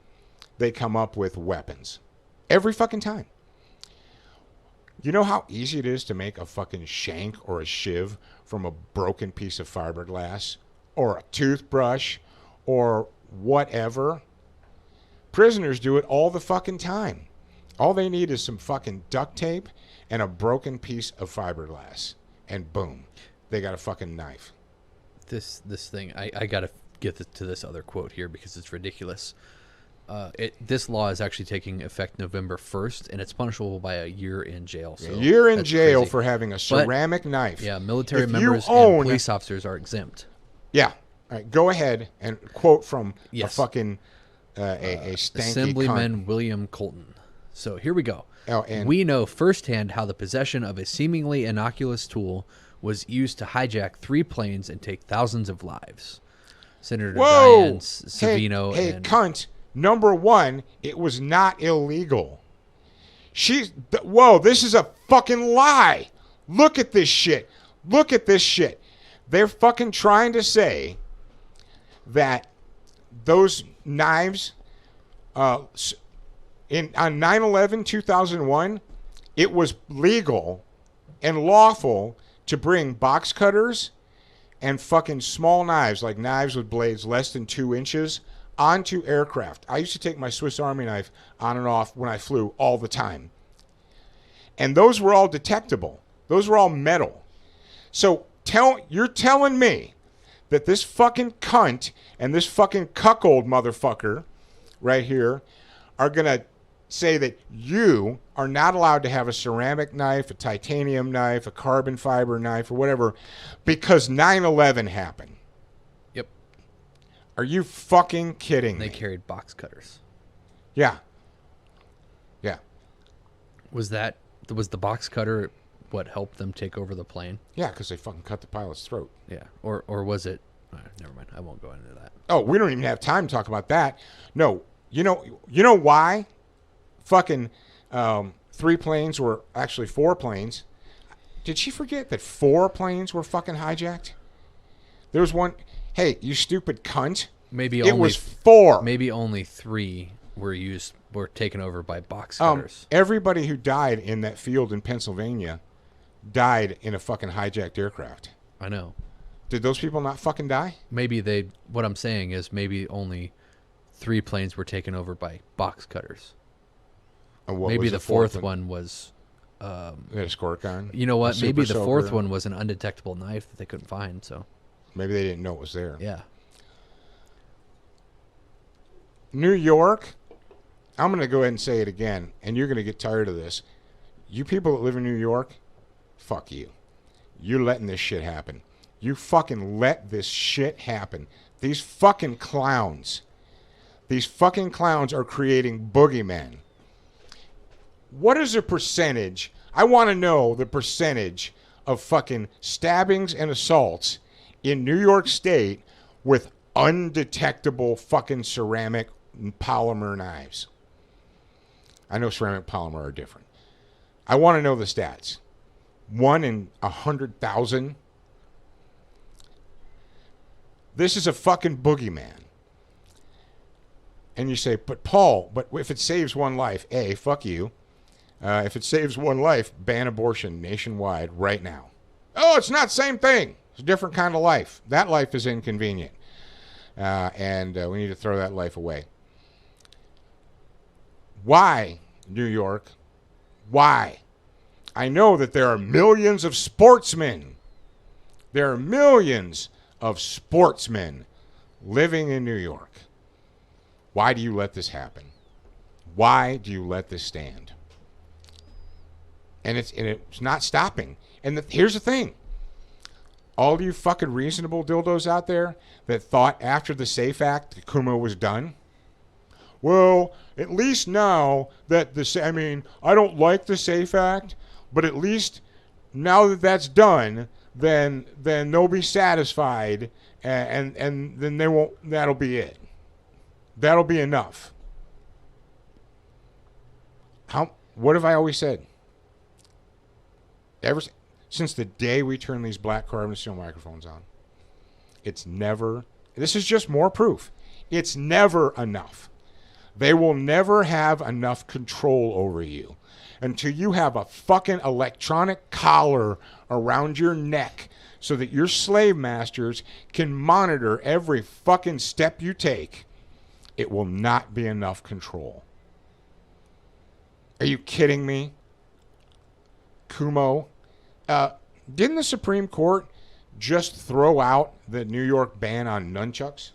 they come up with weapons. Every fucking time. You know how easy it is to make a fucking shank or a shiv from a broken piece of fiberglass or a toothbrush or whatever? Prisoners do it all the fucking time. All they need is some fucking duct tape and a broken piece of fiberglass. And boom, they got a fucking knife. This thing, I got to get to this other quote here because it's ridiculous. This law is actually taking effect November 1st, and it's punishable by a year in jail. So a year in that's jail crazy. for having a ceramic knife. Yeah, military If members you own, and police officers are exempt. Yeah. All right, go ahead and quote from Yes. a fucking a stanky Assemblyman cunt. William Colton. So here we go. Oh, and We know firsthand how the possession of a seemingly innocuous tool was used to hijack 3 planes and take thousands of lives. Senator whoa, Diane Savino hey, and cunt. Number one, it was not illegal. Whoa, this is a fucking lie. Look at this shit. Look at this shit. They're fucking trying to say that those knives on 9/11/2001, it was legal and lawful to bring box cutters and fucking small knives, like knives with blades less than 2 inches, onto aircraft. I used to take my Swiss Army knife on and off when I flew all the time. And those were all detectable. Those were all metal. So you're telling me that this fucking cunt and this fucking cuckold motherfucker right here are going to say that you are not allowed to have a ceramic knife, a titanium knife, a carbon fiber knife, or whatever, because 9/11 happened. Yep. Are you fucking kidding They me? carried box cutters. Yeah. Yeah. Was the box cutter what helped them take over the plane? Yeah, because they fucking cut the pilot's throat. Yeah. Or was it? Never mind. I won't go into that. Oh, we don't even have time to talk about that. No. You know why? Fucking 3 planes were actually 4 planes. Did she forget that 4 planes were fucking hijacked? There was one. Hey, you stupid cunt. Maybe It only was 4. Maybe only 3 were taken over by box cutters. Everybody who died in that field in Pennsylvania died in a fucking hijacked aircraft. I know. Did those people not fucking die? Maybe what I'm saying is maybe only 3 planes were taken over by box cutters. And what Maybe was the fourth one was. They had a squirt gun. You know what? A Maybe the super fourth soaker. one was an undetectable knife that they couldn't find. So Maybe they didn't know it was there. yeah. New York, I'm going to go ahead and say it again, and you're going to get tired of this. You people that live in New York, fuck you. You're letting this shit happen. You fucking let this shit happen. These fucking clowns are creating boogeymen. What is the percentage? I want to know the percentage of fucking stabbings and assaults in New York State with undetectable fucking ceramic and polymer knives. I know ceramic and polymer are different. I want to know the stats. 1 in 100,000. This is a fucking boogeyman. And you say, but Paul, but if it saves one life, A, fuck you. If it saves one life, ban abortion nationwide right now. Oh, it's not the same thing. It's a different kind of life. That life is inconvenient. And we need to throw that life away. Why, New York? Why? I know that there are millions of sportsmen. There are millions of sportsmen living in New York. Why do you let this happen? Why do you let this stand? And it's not stopping. And here's the thing. All you fucking reasonable dildos out there that thought after the SAFE Act that Cuomo was done, well, at least now that I don't like the SAFE Act, but at least now that that's done, then they'll be satisfied, and then they won't. That'll be it. That'll be enough. What have I always said? Ever since the day we turned these black carbon steel microphones on, it's never. This is just more proof. It's never enough. They will never have enough control over you until you have a fucking electronic collar around your neck so that your slave masters can monitor every fucking step you take. It will not be enough control. Are you kidding me? Cuomo, didn't the Supreme Court just throw out the New York ban on nunchucks?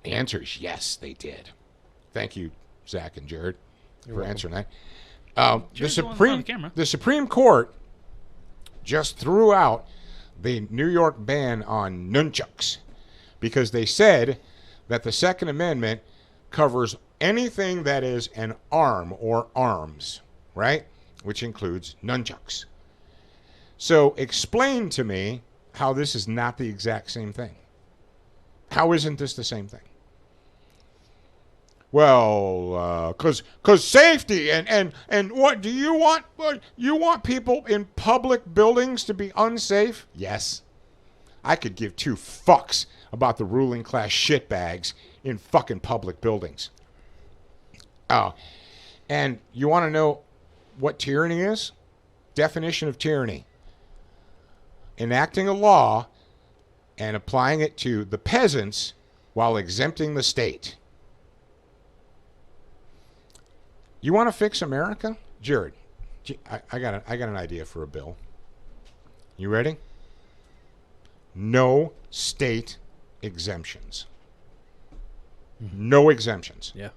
The answer is yes, they did. Thank you, Zach and Jared, for answering that. The Supreme Court just threw out the New York ban on nunchucks because they said that the Second Amendment covers anything that is an arm or arms, right? Which includes nunchucks. So explain to me how this is not the exact same thing. How isn't this the same thing? Well, because safety and what do you want? You want people in public buildings to be unsafe? Yes. I could give two fucks about the ruling class shitbags in fucking public buildings. Oh, and you want to know what tyranny is? Definition of tyranny. Enacting a law and applying it to the peasants while exempting the state. You want to fix America? Jared, I got an idea for a bill. You ready? No state exemptions. No exemptions. Yeah.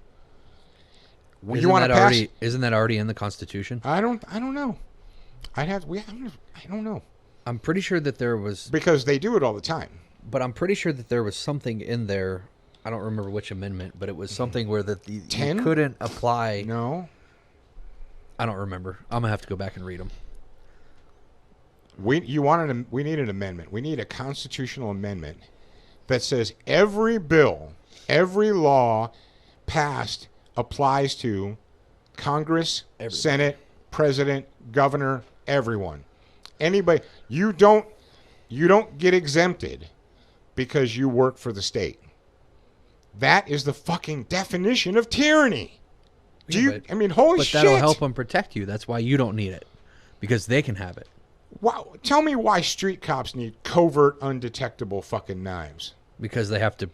You want to pass? Isn't that already in the Constitution? I don't know. I don't know. I'm pretty sure that there was, because they do it all the time. but I'm pretty sure that there was something in there. I don't remember which amendment, but it was something where that you 10? couldn't apply. No. I don't remember. I'm gonna have to go back and read them. We need an amendment. We need a constitutional amendment that says every bill, every law passed applies to Congress, Everybody. Senate, President, Governor, everyone. Anybody. You don't get exempted because you work for the state. That is the fucking definition of tyranny. Holy But shit. that'll help them protect you. That's why you don't need it, because they can have it. Wow. Tell me why street cops need covert, undetectable fucking knives. Because they have to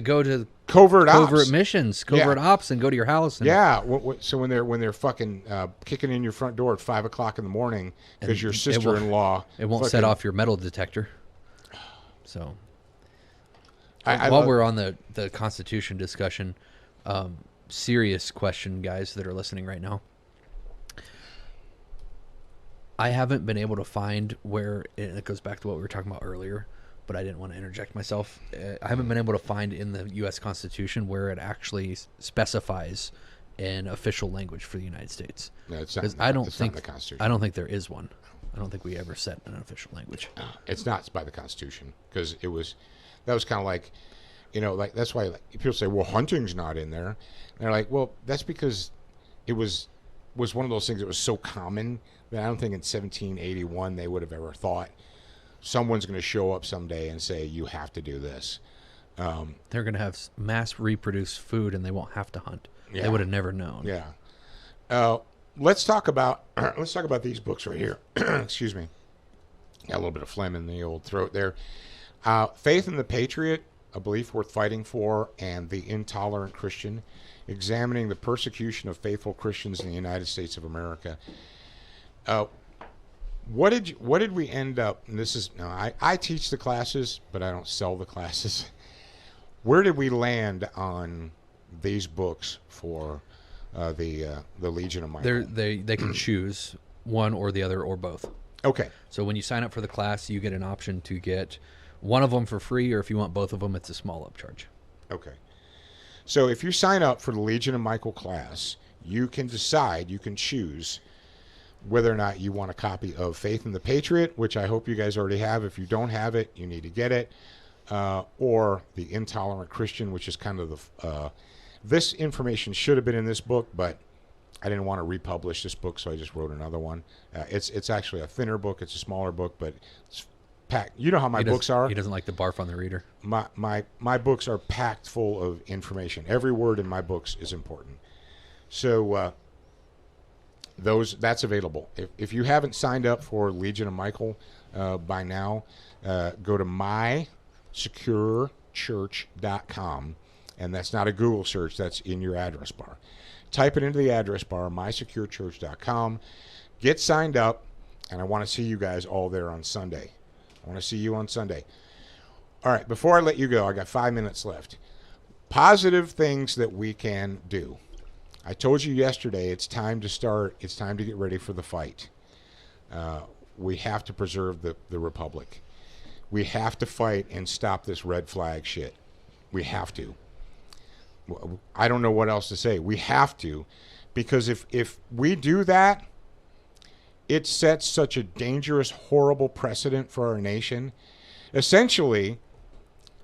go to Covert ops. missions, covert ops, and go to your house. And Yeah. So when they're fucking kicking in your front door at 5 o'clock in the morning because your sister-in-law, it won't set off your metal detector. So I while we're on the Constitution discussion, serious question, guys that are listening right now. I haven't been able to find where, and it goes back to what we were talking about earlier, but I didn't want to interject myself. I haven't been able to find in the U.S. Constitution where it actually specifies an official language for the United States. No, it's not. I don't it's think not in the Constitution. I don't think there is one. I don't think we ever set an official language. It's not by the Constitution, because that was kind of like, that's why people say, well, hunting's not in there. And they're like, well, that's because it was one of those things that was so common that I don't think in 1781 they would have ever thought someone's going to show up someday and say, you have to do this. They're going to have mass reproduced food and they won't have to hunt. Yeah. They would have never known. Yeah. Let's talk about these books right here. Excuse me. Got a little bit of phlegm in the old throat there. Faith in the Patriot, A Belief Worth Fighting For, and The Intolerant Christian, examining the persecution of faithful Christians in the United States of America. What did we end up? And this is I teach the classes, but I don't sell the classes. Where did we land on these books for the Legion of Michael? They can choose one or the other or both. Okay. So when you sign up for the class, you get an option to get one of them for free, or if you want both of them, it's a small upcharge. Okay. So if you sign up for the Legion of Michael class, you can choose whether or not you want a copy of Faith in the Patriot, which I hope you guys already have. If you don't have it, you need to get it. Or The Intolerant Christian, which is kind of this information should have been in this book, but I didn't want to republish this book, so I just wrote another one. It's actually a thinner book. It's a smaller book, but it's packed. You know how my books are. He doesn't like to barf on the reader. My books are packed full of information. Every word in my books is important. So that's available. If you haven't signed up for Legion of Michael by now, go to mysecurechurch.com, and that's not a Google search. That's in your address bar. Type it into the address bar, mysecurechurch.com. Get signed up, and I want to see you guys all there on Sunday. I want to see you on Sunday. All right, before I let you go, I got 5 minutes left. Positive things that we can do. I told you yesterday it's time to start. It's time to get ready for the fight. We have to preserve the Republic. We have to fight and stop this red flag shit. We have to. I don't know what else to say. We have to, because if we do that, it sets such a dangerous, horrible precedent for our nation. Essentially,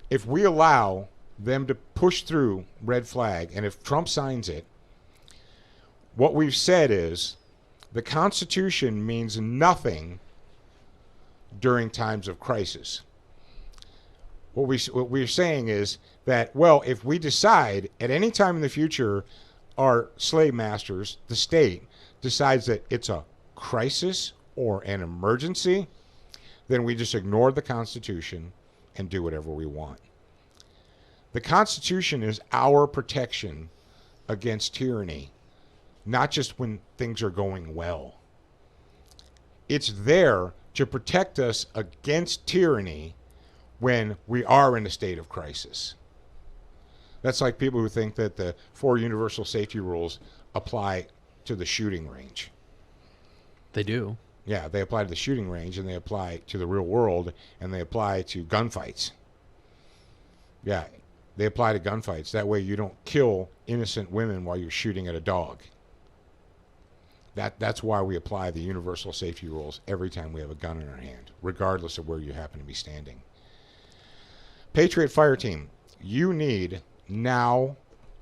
if we allow them to push through red flag, and if Trump signs it, what we've said is the Constitution means nothing during times of crisis. What we're saying is that, well, if we decide at any time in the future, our slave masters, the state, decides that it's a crisis or an emergency, then we just ignore the Constitution and do whatever we want. The Constitution is our protection against tyranny, not just when things are going well. It's there to protect us against tyranny when we are in a state of crisis. That's like people who think that the 4 universal safety rules apply to the shooting range. They do. Yeah, they apply to the shooting range, and they apply to the real world, and they apply to gunfights. Yeah, they apply to gunfights. That way you don't kill innocent women while you're shooting at a dog. That's why we apply the universal safety rules every time we have a gun in our hand, regardless of where you happen to be standing. Patriot Fire Team, you need now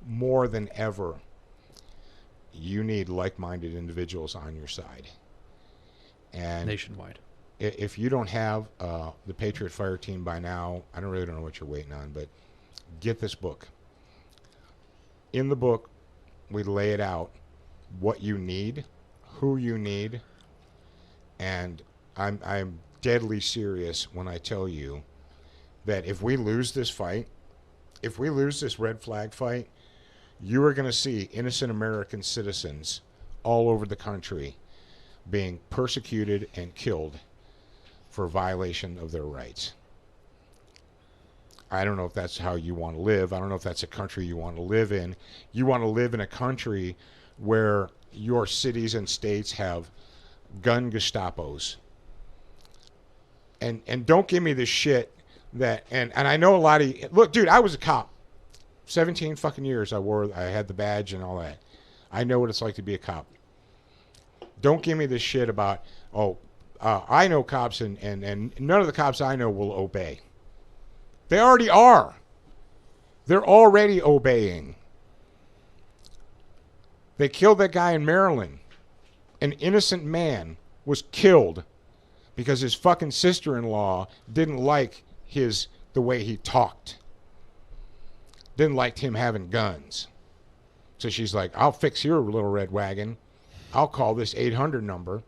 more than ever, you need like-minded individuals on your side. And nationwide. If you don't have the Patriot Fire Team by now, I don't know what you're waiting on, but get this book. In the book, we lay it out, what you need, who you need, and I'm deadly serious when I tell you that if we lose this fight, if we lose this red flag fight, you are going to see innocent American citizens all over the country being persecuted and killed for violation of their rights. I don't know if that's how you want to live. I don't know if that's a country you want to live in. You want to live in a country where your cities and states have gun Gestapos. And don't give me this shit that, and I know a lot of you, look, dude, I was a cop. 17 fucking years I had the badge and all that. I know what it's like to be a cop. Don't give me this shit about, I know cops and none of the cops I know will obey. They already are. They're already obeying. They killed that guy in Maryland. An innocent man was killed because his fucking sister-in-law didn't like the way he talked. Didn't like him having guns. So she's like, I'll fix your little red wagon. I'll call this 800 number.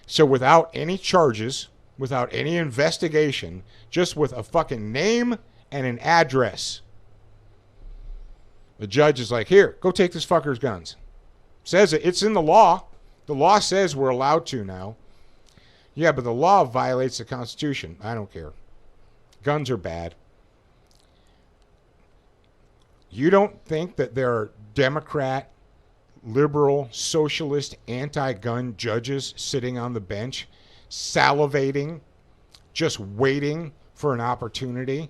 So without any charges, without any investigation, just with a fucking name and an address, the judge is like, here, go take this fucker's guns. Says it. It's in the law. The law says we're allowed to now. Yeah, but the law violates the Constitution. I don't care. Guns are bad. You don't think that there are Democrat, liberal, socialist, anti-gun judges sitting on the bench, salivating, just waiting for an opportunity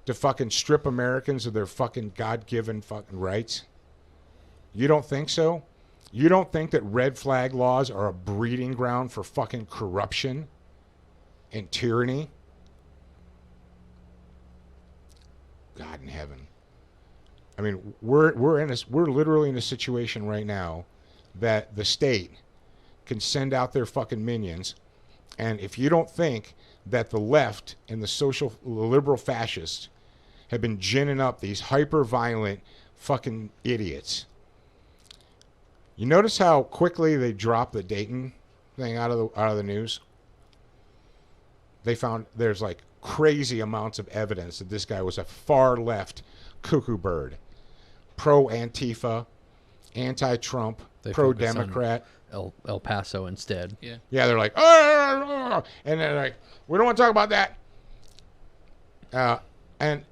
to fucking strip Americans of their fucking God-given fucking rights? You don't think so? You don't think that red flag laws are a breeding ground for fucking corruption and tyranny? God in heaven. I mean, we're literally in a situation right now that the state can send out their fucking minions, and if you don't think that the left and the liberal fascists have been ginning up these hyper-violent fucking idiots. You notice how quickly they dropped the Dayton thing out of the news? They found there's like crazy amounts of evidence that this guy was a far left cuckoo bird. Pro-Antifa, anti-Trump, pro-Democrat. El Paso instead. Yeah. Yeah, they're like, oh, and they're like, we don't want to talk about that. And,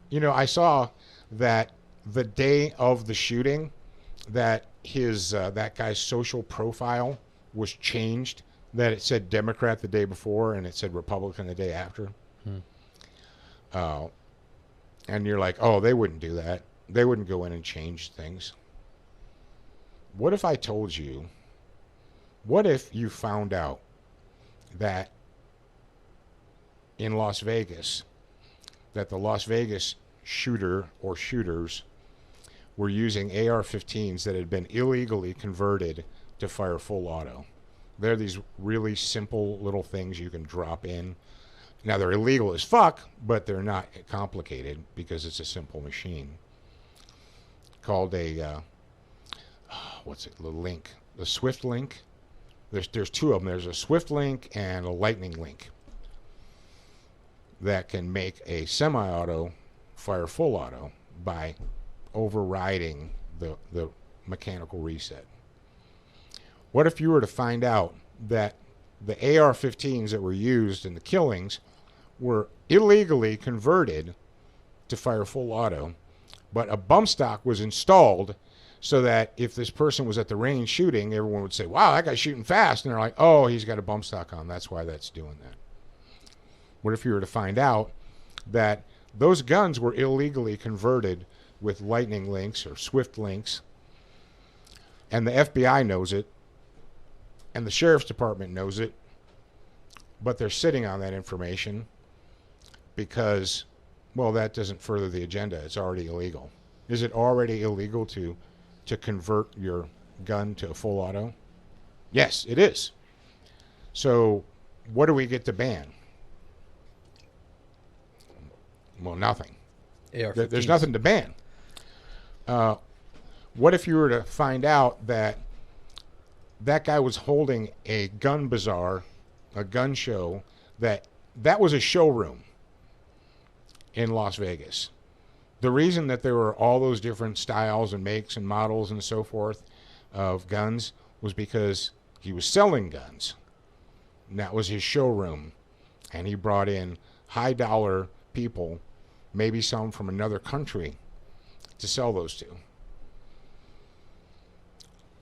you know, I saw that the day of the shooting, that that guy's social profile was changed, that it said Democrat the day before and it said Republican the day after. and you're like, oh, they wouldn't do that. They wouldn't go in and change things. What if I told you, what if you found out that in Las Vegas, that the Las Vegas shooter or shooters were using AR-15s that had been illegally converted to fire full auto? They're these really simple little things you can drop in. Now, they're illegal as fuck, but they're not complicated because it's a simple machine. Called a, what's it, the link? The Swift link. There's two of them. There's a Swift link and a Lightning link that can make a semi-auto fire full auto by overriding the mechanical reset. What if you were to find out that the AR-15s that were used in the killings were illegally converted to fire full auto, but a bump stock was installed so that if this person was at the range shooting, everyone would say, wow, that guy's shooting fast. And they're like, oh, he's got a bump stock on. That's why that's doing that. What if you were to find out that those guns were illegally converted with lightning links or swift links, and the FBI knows it, and the sheriff's department knows it, but they're sitting on that information because, well, that doesn't further the agenda. It's already illegal. Is it already illegal to convert your gun to a full auto? Yes, it is. So what do we get to ban? Well, nothing. There's nothing to ban. What if you were to find out that that guy was holding a gun bazaar, a gun show, that was a showroom in Las Vegas? The reason that there were all those different styles and makes and models and so forth of guns was because he was selling guns. And that was his showroom. And he brought in high dollar people, maybe some from another country, to sell those to.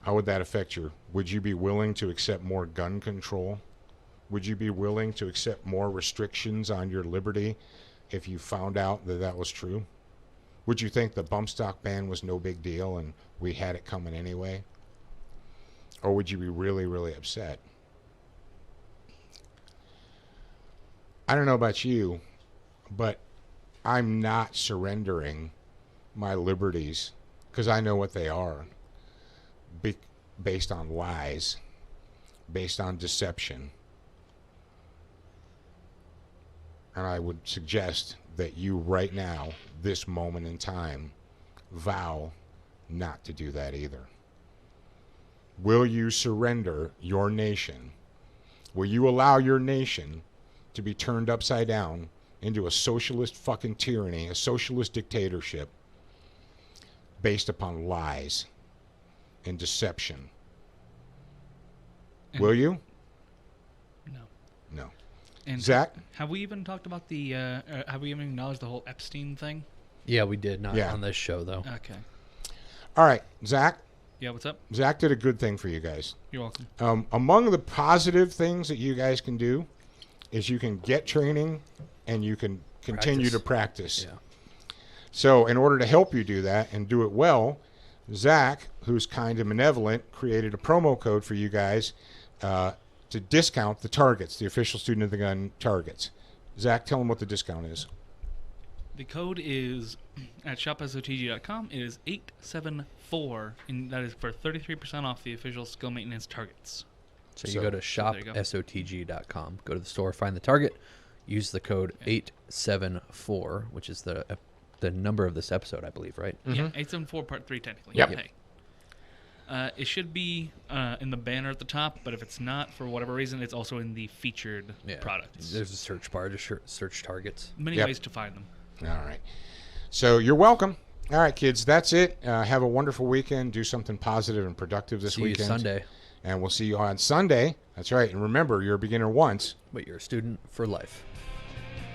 How would that affect you? Would you be willing to accept more gun control? Would you be willing to accept more restrictions on your liberty if you found out that that was true? Would you think the bump stock ban was no big deal and we had it coming anyway? Or would you be really, really upset? I don't know about you, but I'm not surrendering my liberties because I know what they are, based on lies, based on deception. And I would suggest that you right now, this moment in time, vow not to do that either. Will you surrender your nation? Will you allow your nation to be turned upside down into a socialist fucking tyranny, a socialist dictatorship based upon lies and deception? Will you? No. No. And Zach? Have we even talked about the, have we even acknowledged the whole Epstein thing? Yeah, we did. Not Yeah. on this show, though. Okay. All right, Zach. Yeah, what's up? Zach did a good thing for you guys. You're welcome. Among the positive things that you guys can do is you can get training and you can continue to practice. Yeah. So in order to help you do that and do it well, Zach, who's kind of benevolent, created a promo code for you guys to discount the targets, the official Student of the Gun targets. Zach, tell them what the discount is. The code is at shopsotg.com. It is 874, and that is for 33% off the official skill maintenance targets. So you go to there you go. shopsotg.com, go to the store, find the target, use the code 874, which is the number of this episode, I believe, right? Yeah, 874 part 3 technically. Yep. Okay. It should be in the banner at the top, but if it's not, for whatever reason, it's also in the featured products. There's a search bar, just search targets. Many Yep. ways to find them. All right. So you're welcome. All right, kids, that's it. Have a wonderful weekend. Do something positive and productive this See weekend. you Sunday, And we'll see you on Sunday. That's right. And remember, you're a beginner once. but you're a student for life.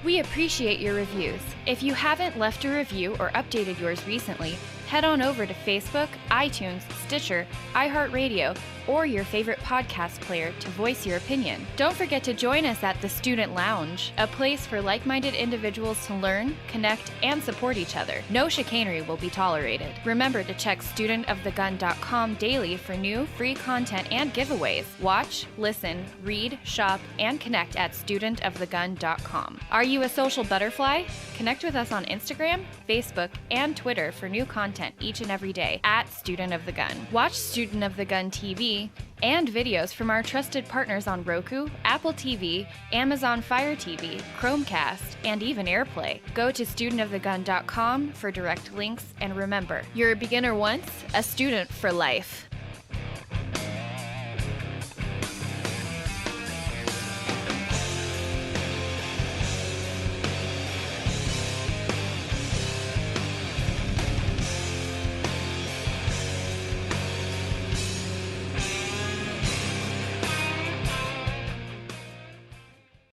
We appreciate your reviews. If you haven't left a review or updated yours recently, Head on over to Facebook, iTunes, Stitcher, iHeartRadio, or your favorite podcast player to voice your opinion. Don't forget to join us at the Student Lounge, a place for like-minded individuals to learn, connect, and support each other. No chicanery will be tolerated. Remember to check studentofthegun.com daily for new, free content and giveaways. Watch, listen, read, shop, and connect at studentofthegun.com. Are you a social butterfly? Connect with us on Instagram, Facebook, and Twitter for new content each and every day at Student of the Gun. Watch Student of the Gun TV and videos from our trusted partners on Roku, Apple TV, Amazon Fire TV, Chromecast, and even AirPlay. Go to studentofthegun.com for direct links, and remember, you're a beginner once, a student for life.